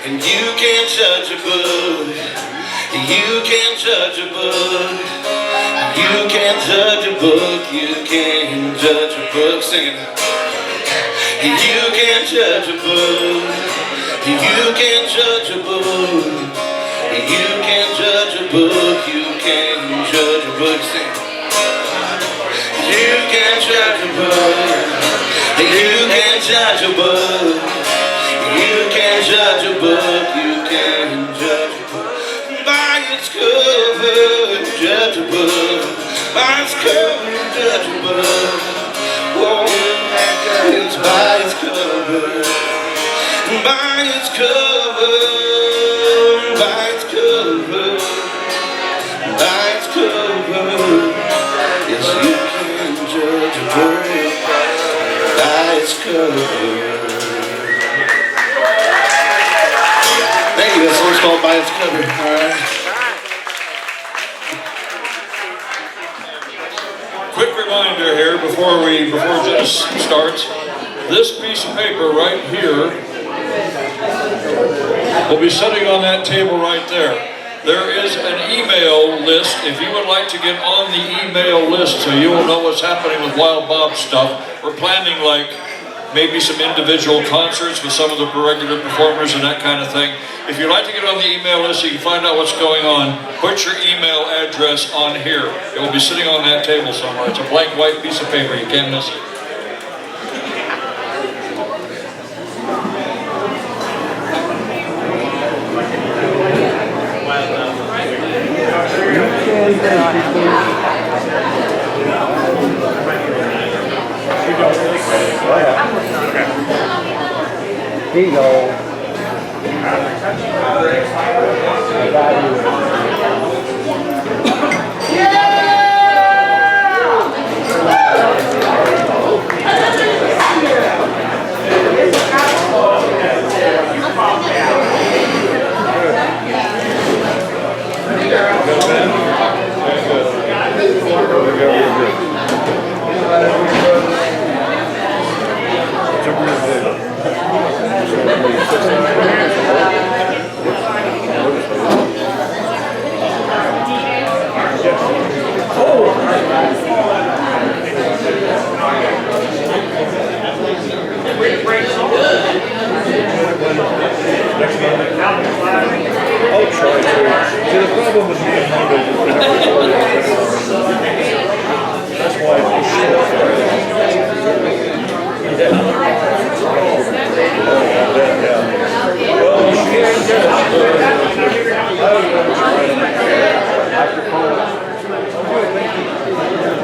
And you can't judge a book. You can't judge a book. You can't judge a book. You can't judge a book. Sing it. You can't judge a book. You can't judge a book. You can't judge a book. You can't judge a book. Sing it. You can't judge a book. You can't judge a book. You can't judge a book. You can't judge a book by its cover. Judge a book by its cover. Judge a book. Oh, it's by its cover. By its cover. By its cover. By its cover. Yes, you can judge a book by its cover. Thank you, that song's called By Its Cover. Alright. Quick reminder here before Jenna starts. This piece of paper right here will be sitting on that table right there. There is an email list if you would like to get on the email list so you will know what's happening with Wild Bob stuff. We're planning like maybe some individual concerts with some of the regular performers and that kind of thing. If you'd like to get on the email list so you can find out what's going on, put your email address on here. It will be sitting on that table somewhere. It's a blank white piece of paper. You can't miss it. Here you go.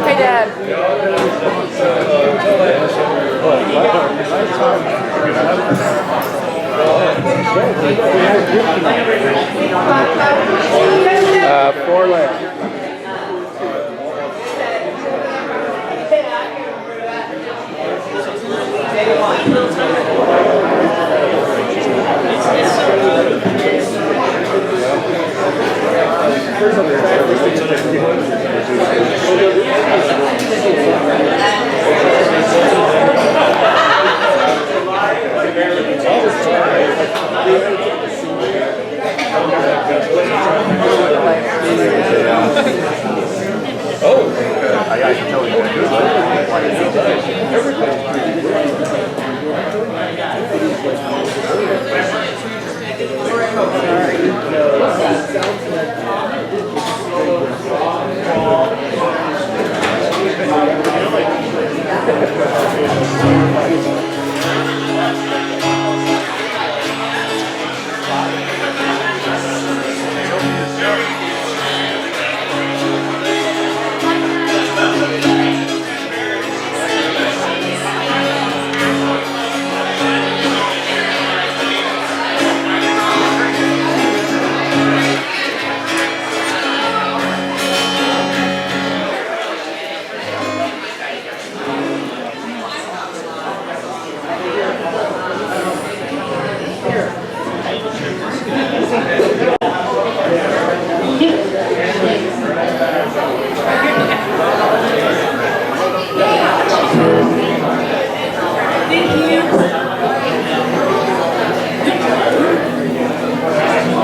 Hey, Dad. Four left.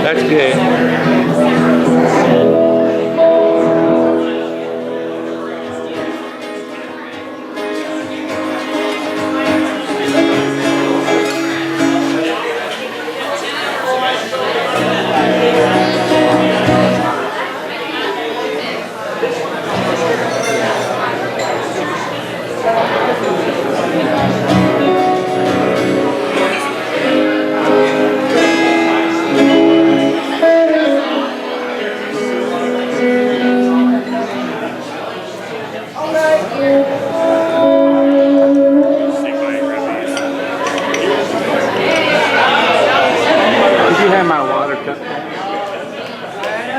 That's good.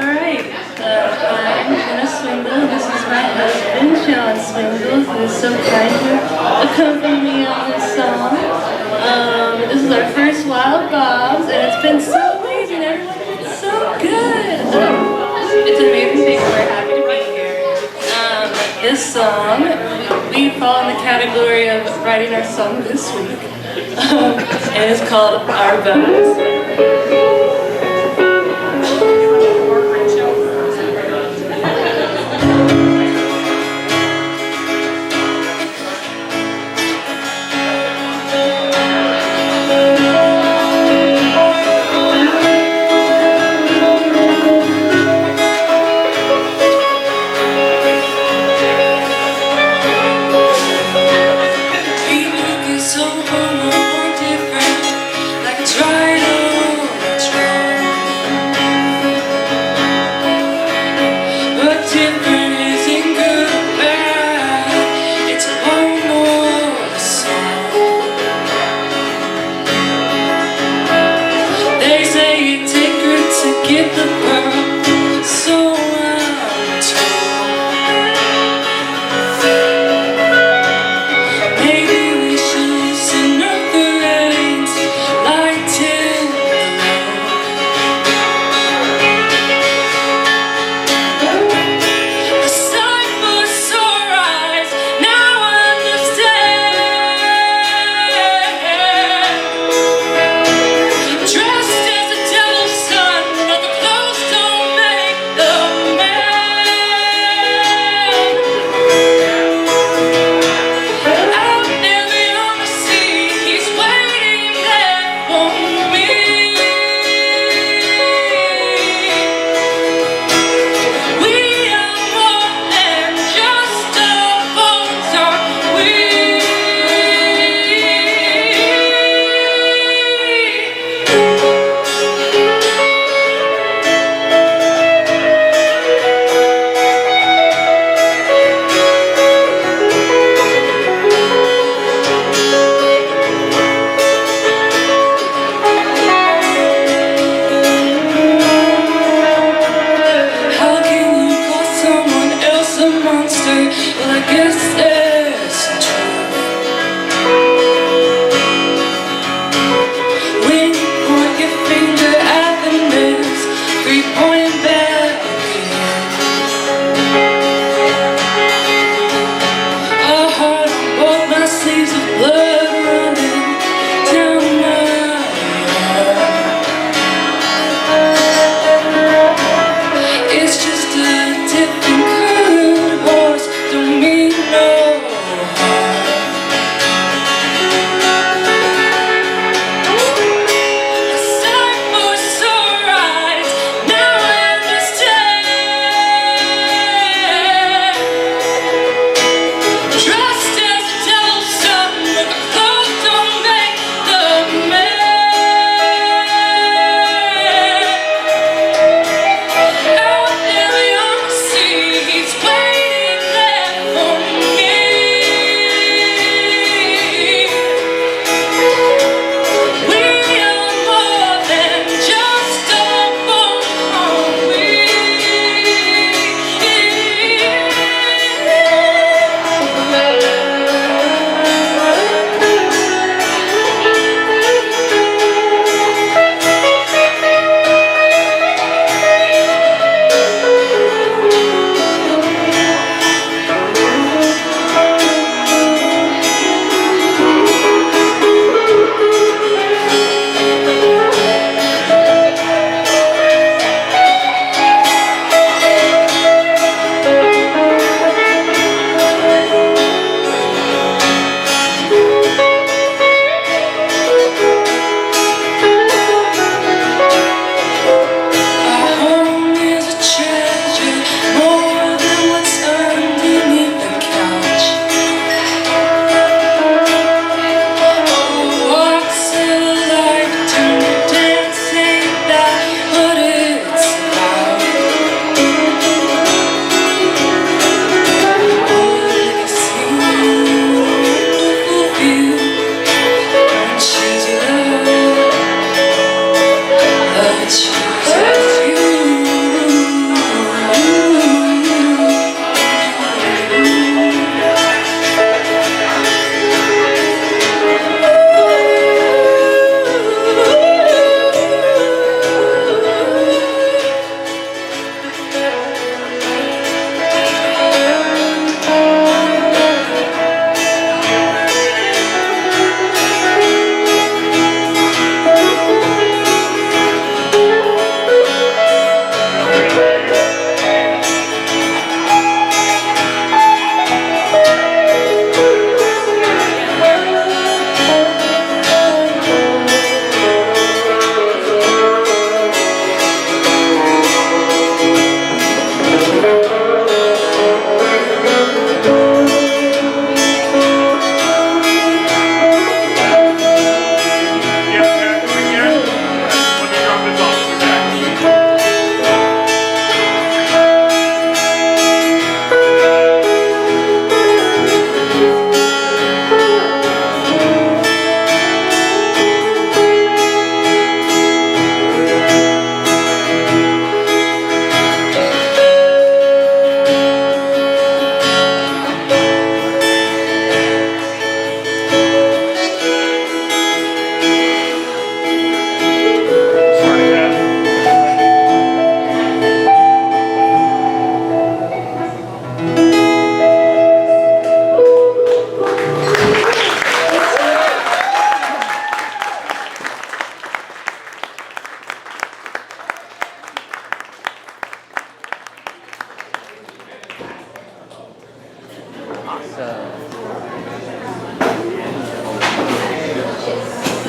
Alright, I'm Jenna Swingle. This is my husband, Jenna Swingle, who is so kind to accompany me on this song. This is our first Wild Bobs, and it's been so amazing. Everyone's been so good. It's an amazing thing. We're happy to be here. This song, we fall in the category of writing our song this week, and it's called Our Bones. So different, like a dried old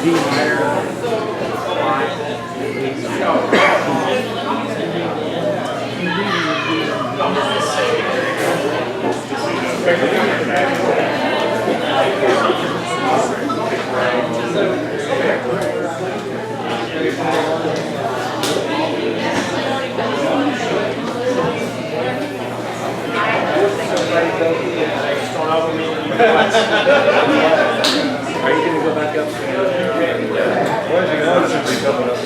Are you going to go back up? Where's the other should be coming up?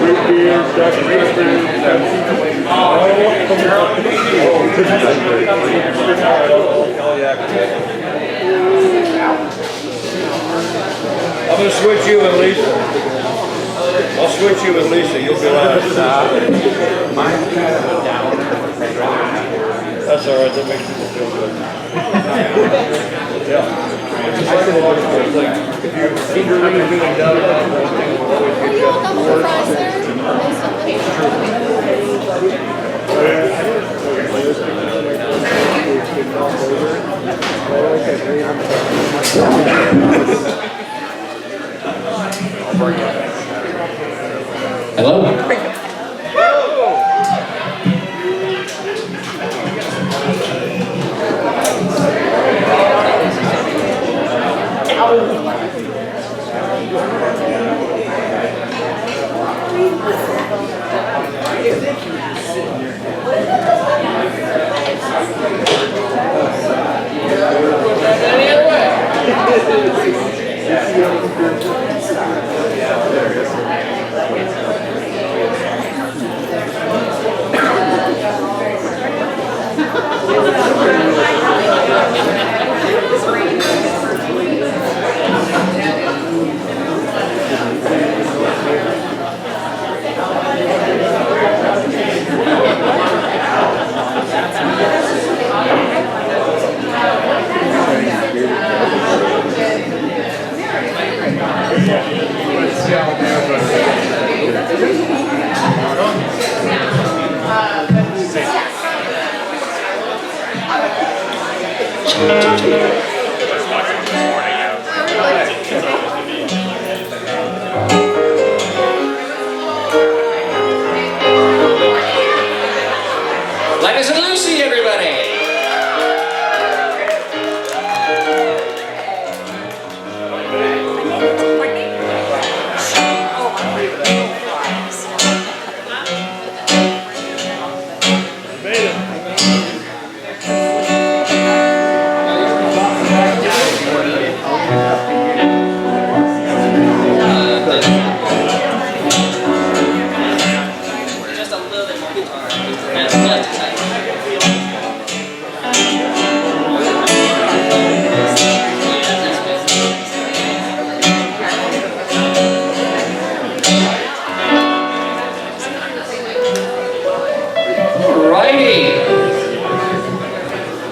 Root beer, Dr. I'm going to switch you and Lisa. I'll switch you with Lisa. You'll be last. That's all right. That makes me feel good. Yeah. If you're eagerly being done, always get just Hello?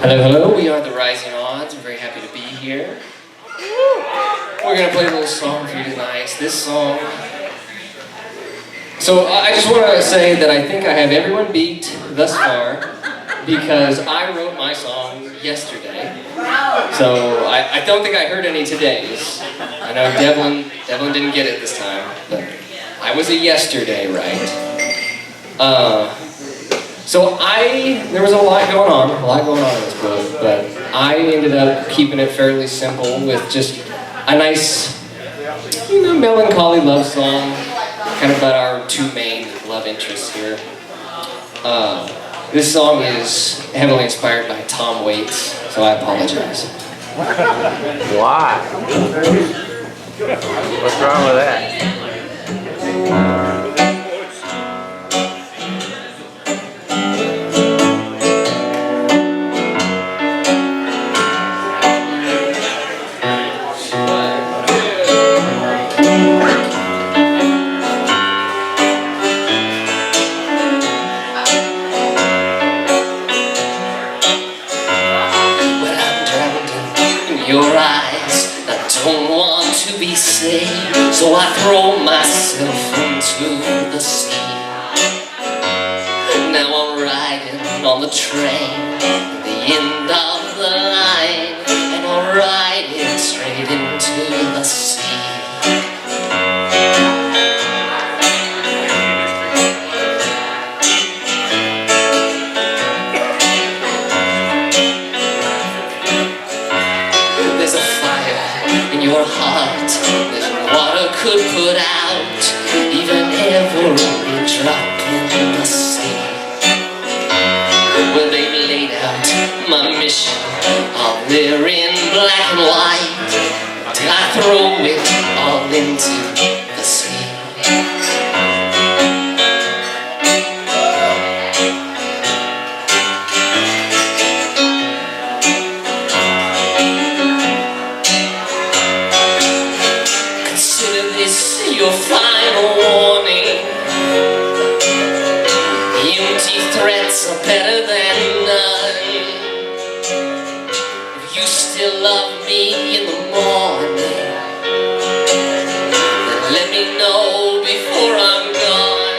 Hello, we are the Rising Odds. I'm very happy to be here. We're going to play a little song for you tonight. This song... So I just want to say that I think I have everyone beat thus far because I wrote my song yesterday. So I don't think I heard any today's. I know Devlin didn't get it this time, but I was a yesterday, right? So there was a lot going on in this book, but I ended up keeping it fairly simple with just a nice, melancholy love song, kind of about our two main love interests here. This song is heavily inspired by Tom Waits, so I apologize. Why? What's wrong with that? say, so I throw myself into the sea. Now I'm riding on the train, the end of the line, and I'm riding straight into the sea. There's a fire in your heart that water could put out, even every drop in the sea. Well, they laid out my mission all there in black and white, till I throw it all into the sea. Consider this your final warning. Empty threats are better than none. If you still love me in the morning, then let me know before I'm gone.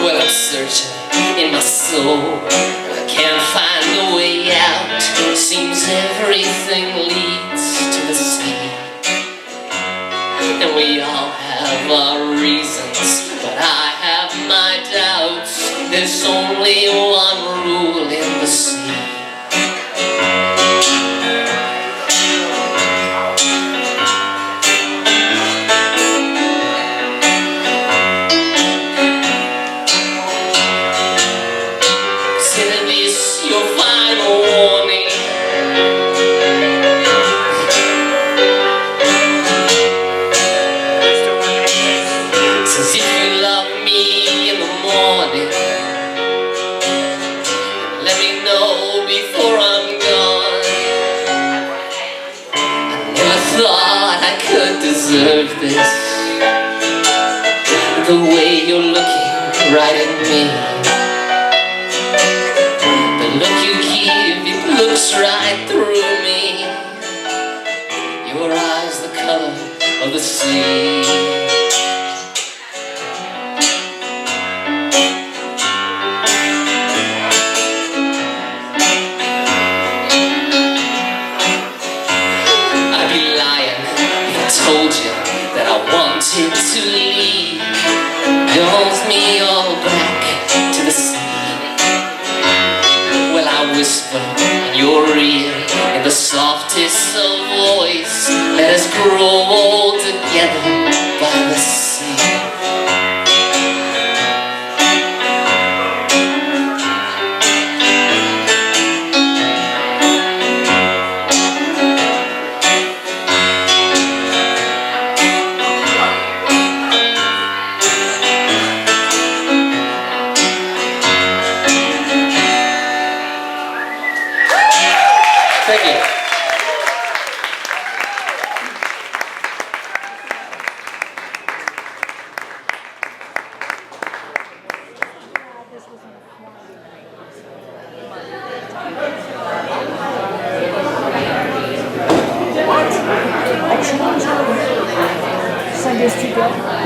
Well, I'm searching in my soul, I can't find a way out. Seems everything leads to the sea, and we all have our reasons, but I have my doubts. There's only one rule in the sea. Consider this your final warning. Since if you love me in the morning, let me know before I'm gone. I never thought I could deserve this, the way you're looking right at me. The look you give, it looks right through me. Your eyes the color of the sea. I'd be lying if I told you that I wanted to leave. Pulls me all back to the sea. Well, I whisper in your ear in the softest of voice, let us grow old together by the sea. Thank you.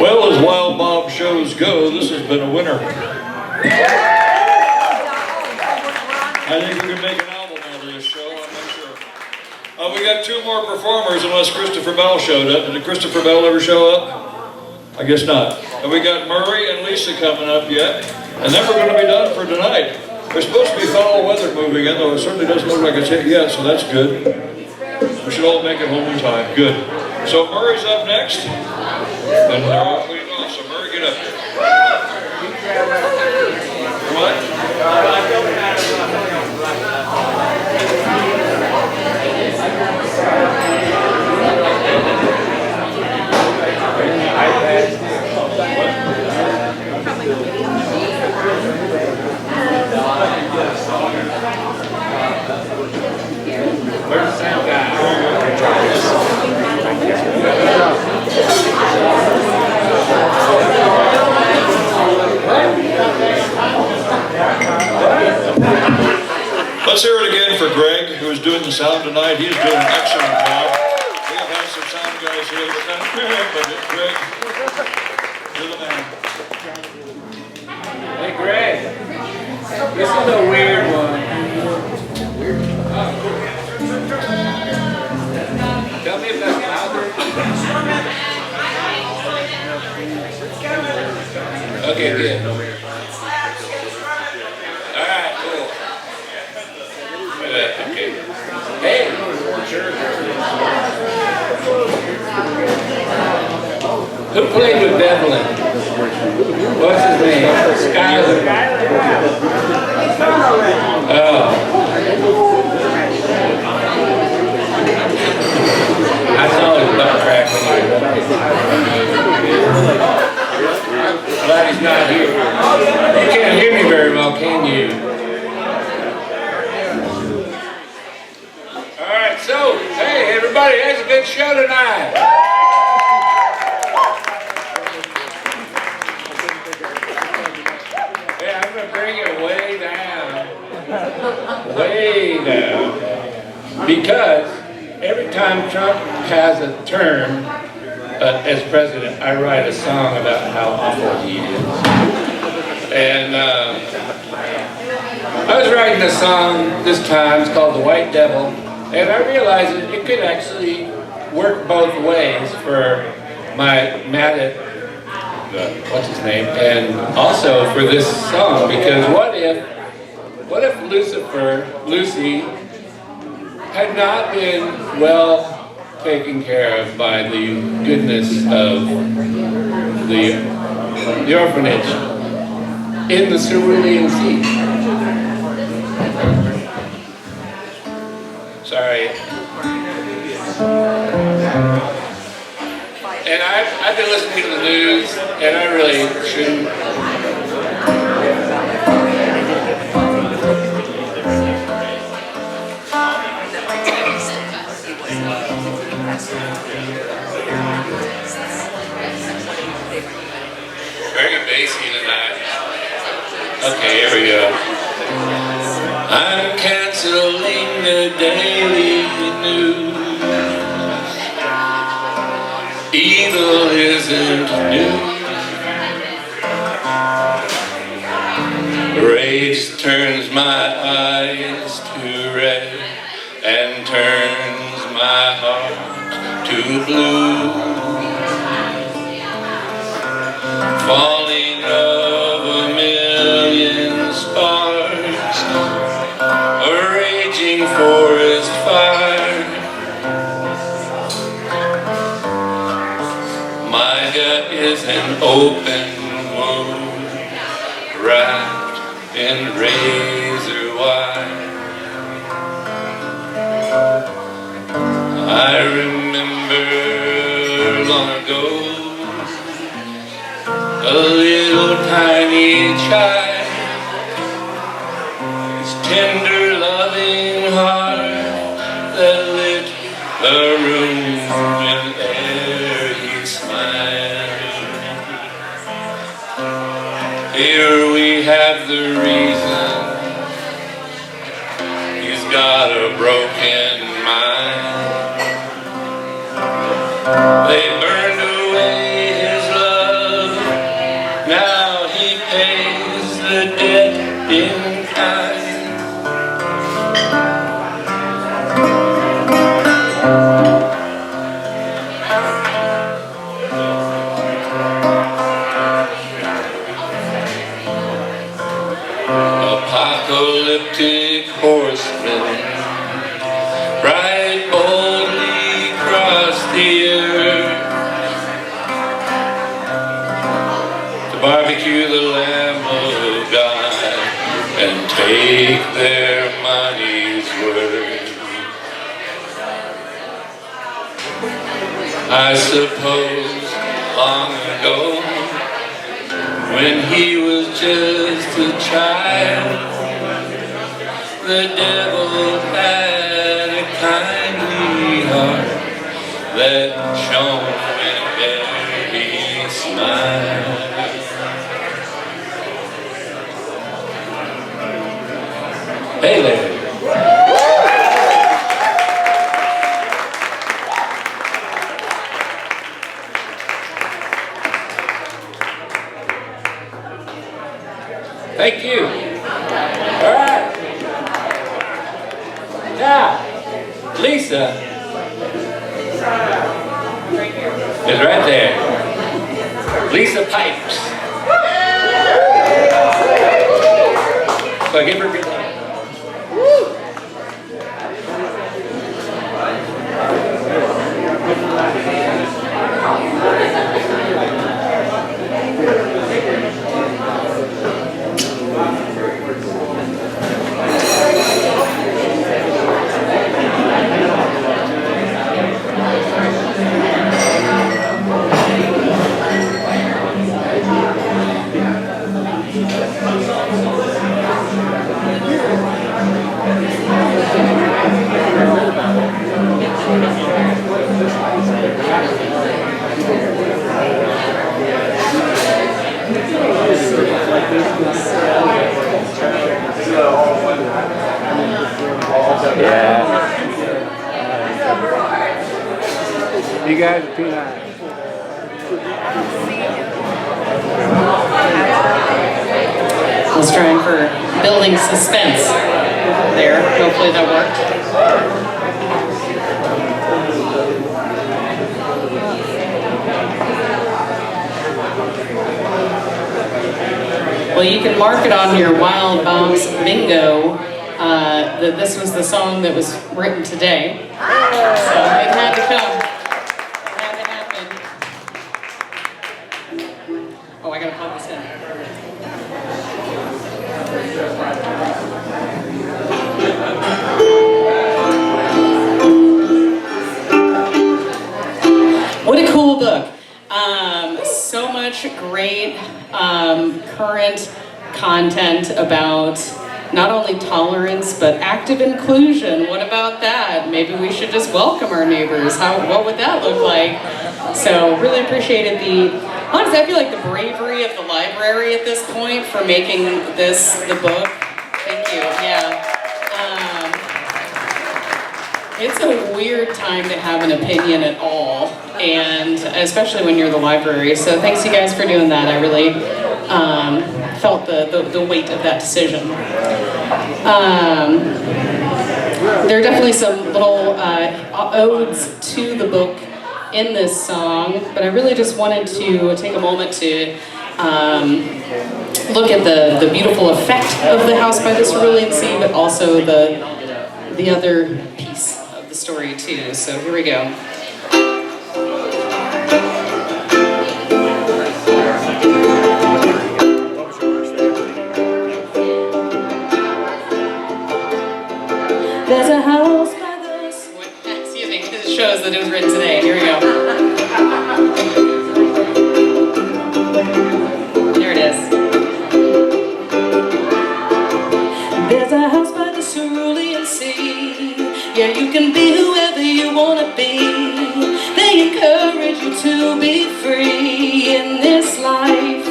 Well, as Wild Bob shows go, this has been a winner. I think we can make an album out of this show, I'm not sure. We got two more performers unless Christopher Bell showed up. Did Christopher Bell ever show up? I guess not. And we got Murray and Lisa coming up yet. And then we're going to be done for tonight. There's supposed to be foul weather moving in, though it certainly doesn't look like it's hit yet, so that's good. We should all make it home in time. Good. So Murray's up next. And they're all cleaned off, so Murray, get up here. What? Where's the sound guy? again for Greg, who is doing the sound tonight. He is doing an excellent job. We have had some sound guys here, but Greg, you're the man. Hey, Greg. This is a weird one. Tell me if that's louder. Okay, good. Alright, cool. Okay. Hey! Who played with Devlin? What's his name? Skyler. Oh. I saw his butt crack when glad he's not here. You can't hear me very well, can you? Alright, so, hey everybody, that's a good show tonight. Yeah, I'm gonna bring it way down. Way down. Because every time Trump has a term as president, I write a song about how awful he is. And I was writing a song this time, it's called The White Devil, and I realized that it could actually work both ways for my Matt, what's his name, and also for this song, because what if Lucy, had not been well taken care of by the goodness of the orphanage in the Cerulean Sea. Sorry. And I've been listening to the news, and I really shouldn't. Very bassy tonight. Okay, here we go. I'm canceling the daily news. Evil isn't new. Rage turns my eyes to red and turns my heart to blue. Falling of a million sparks, a raging forest fire. My gut is an open wound, wrapped in razor wire. I remember long ago, a little tiny child, his tender loving heart that lit the room whenever he smiled. Here we have the reason he's got a broken mind. They burned away his love, now he pays the debt in kind. Apocalyptic horsemen ride boldly across the earth to barbecue the Lamb of God and take their money's worth. I suppose long ago, when he was just a child, the devil had a kindly heart that shone whenever he smiled. Hey there. Yeah, Lisa is right there. Lisa Pipes. So give her a good hand. Yeah. You guys are too nice. I was trying for building suspense there. Hopefully that worked. Well, you can mark it on your Wild Box bingo that this was the song that was written today. So it had to come. It had to happen. Oh, I gotta plug this in. What a cool book. So much great current content about not only tolerance but active inclusion. What about that? Maybe we should just welcome our neighbors. What would that look like? So really appreciated honestly, I feel like the bravery of the library at this point for making this the book. Thank you, yeah. It's a weird time to have an opinion at all, and especially when you're the library. So thanks you guys for doing that. I really felt the weight of that decision. There are definitely some little odes to the book in this song, but I really just wanted to take a moment to look at the beautiful effect of the house by the Cerulean Sea, but also the other piece of the story too. So here we go. There's a house by the... Excuse me, it shows that it was written today. Here we go. There it is. There's a house by the Cerulean Sea. Yeah, you can be whoever you want to be. They encourage you to be free in this life.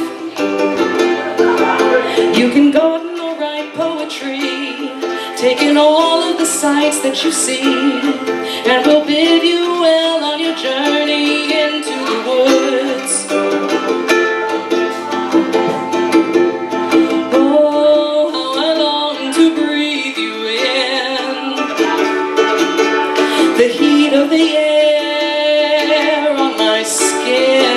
You can garden or write poetry, taking all of the sights that you see, and we'll bid you well on your journey into the woods. Oh, how I long to breathe you in, the heat of the air on my skin.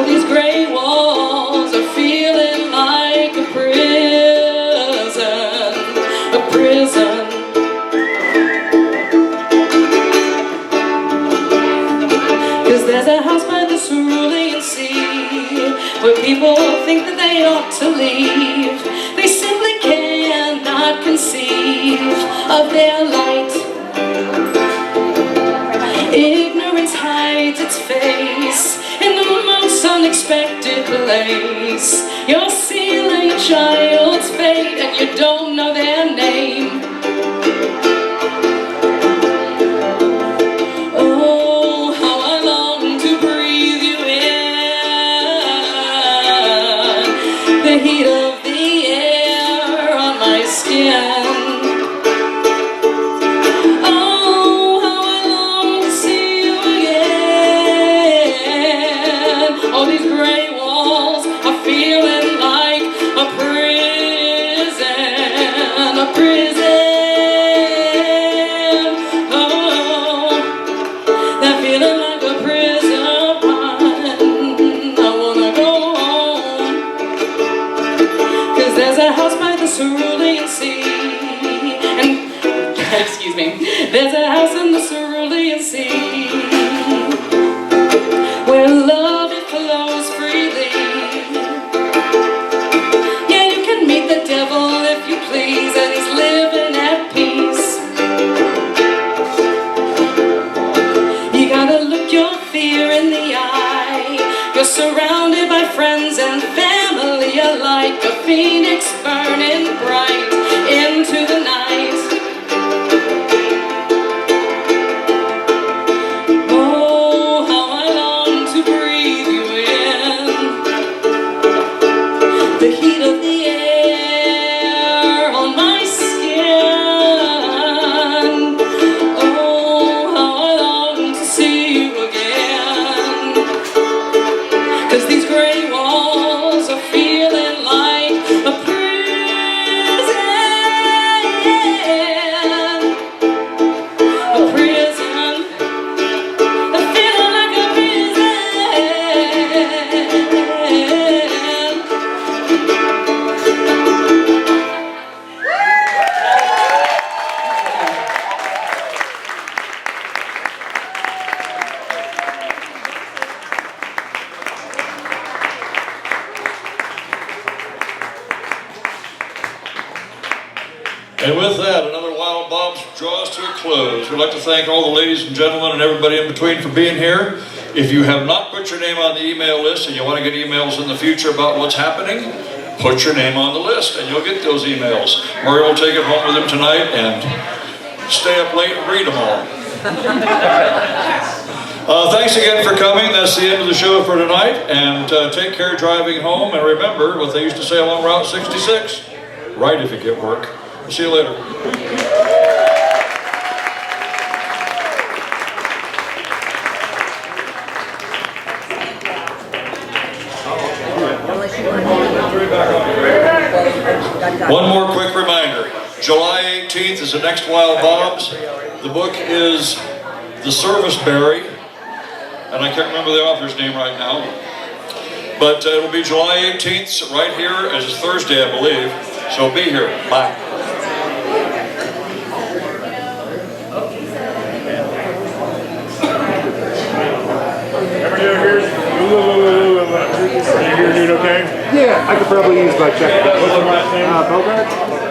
These gray walls are feeling like a prison. Cause there's a house by the Cerulean Sea where people think that they ought to leave. They simply cannot conceive of their light. Ignorance hides its face in the most unexpected place. You're sealing a child's fate and you don't know their name. Oh, how I long to breathe you in, the heat of the air on my skin. All these gray walls Cerulean Sea. And, excuse me, there's a house in the Cerulean Sea where love it flows freely. Yeah, you can meet the devil if you please, and he's living at peace. You gotta look your fear in the eye. You're surrounded by friends and family alike, a phoenix burning bright into the night. Oh, how I long to breathe you in, the heat of the air on my skin. Oh, how I long to see you again, 'cause these gray walls are feeling like a prison, a prison, a feeling like a prison. And with that, another Wild Bob's draws to a close. We'd like to thank all the ladies and gentlemen and everybody in between for being here. If you have not put your name on the email list and you want to get emails in the future about what's happening, put your name on the list and you'll get those emails. Murray will take it home with him tonight and stay up late and read them all. Thanks again for coming. That's the end of the show for tonight. And take care driving home. And remember what they used to say along Route 66, right if you get work. See you later. One more quick reminder. July 18th is the next Wild Bob's. The book is The Service Berry, and I can't remember the author's name right now. But it'll be July 18th, right here, as it's Thursday, I believe. So be here. Bye. Yeah, I could probably use my check. What's your last name? Bogart?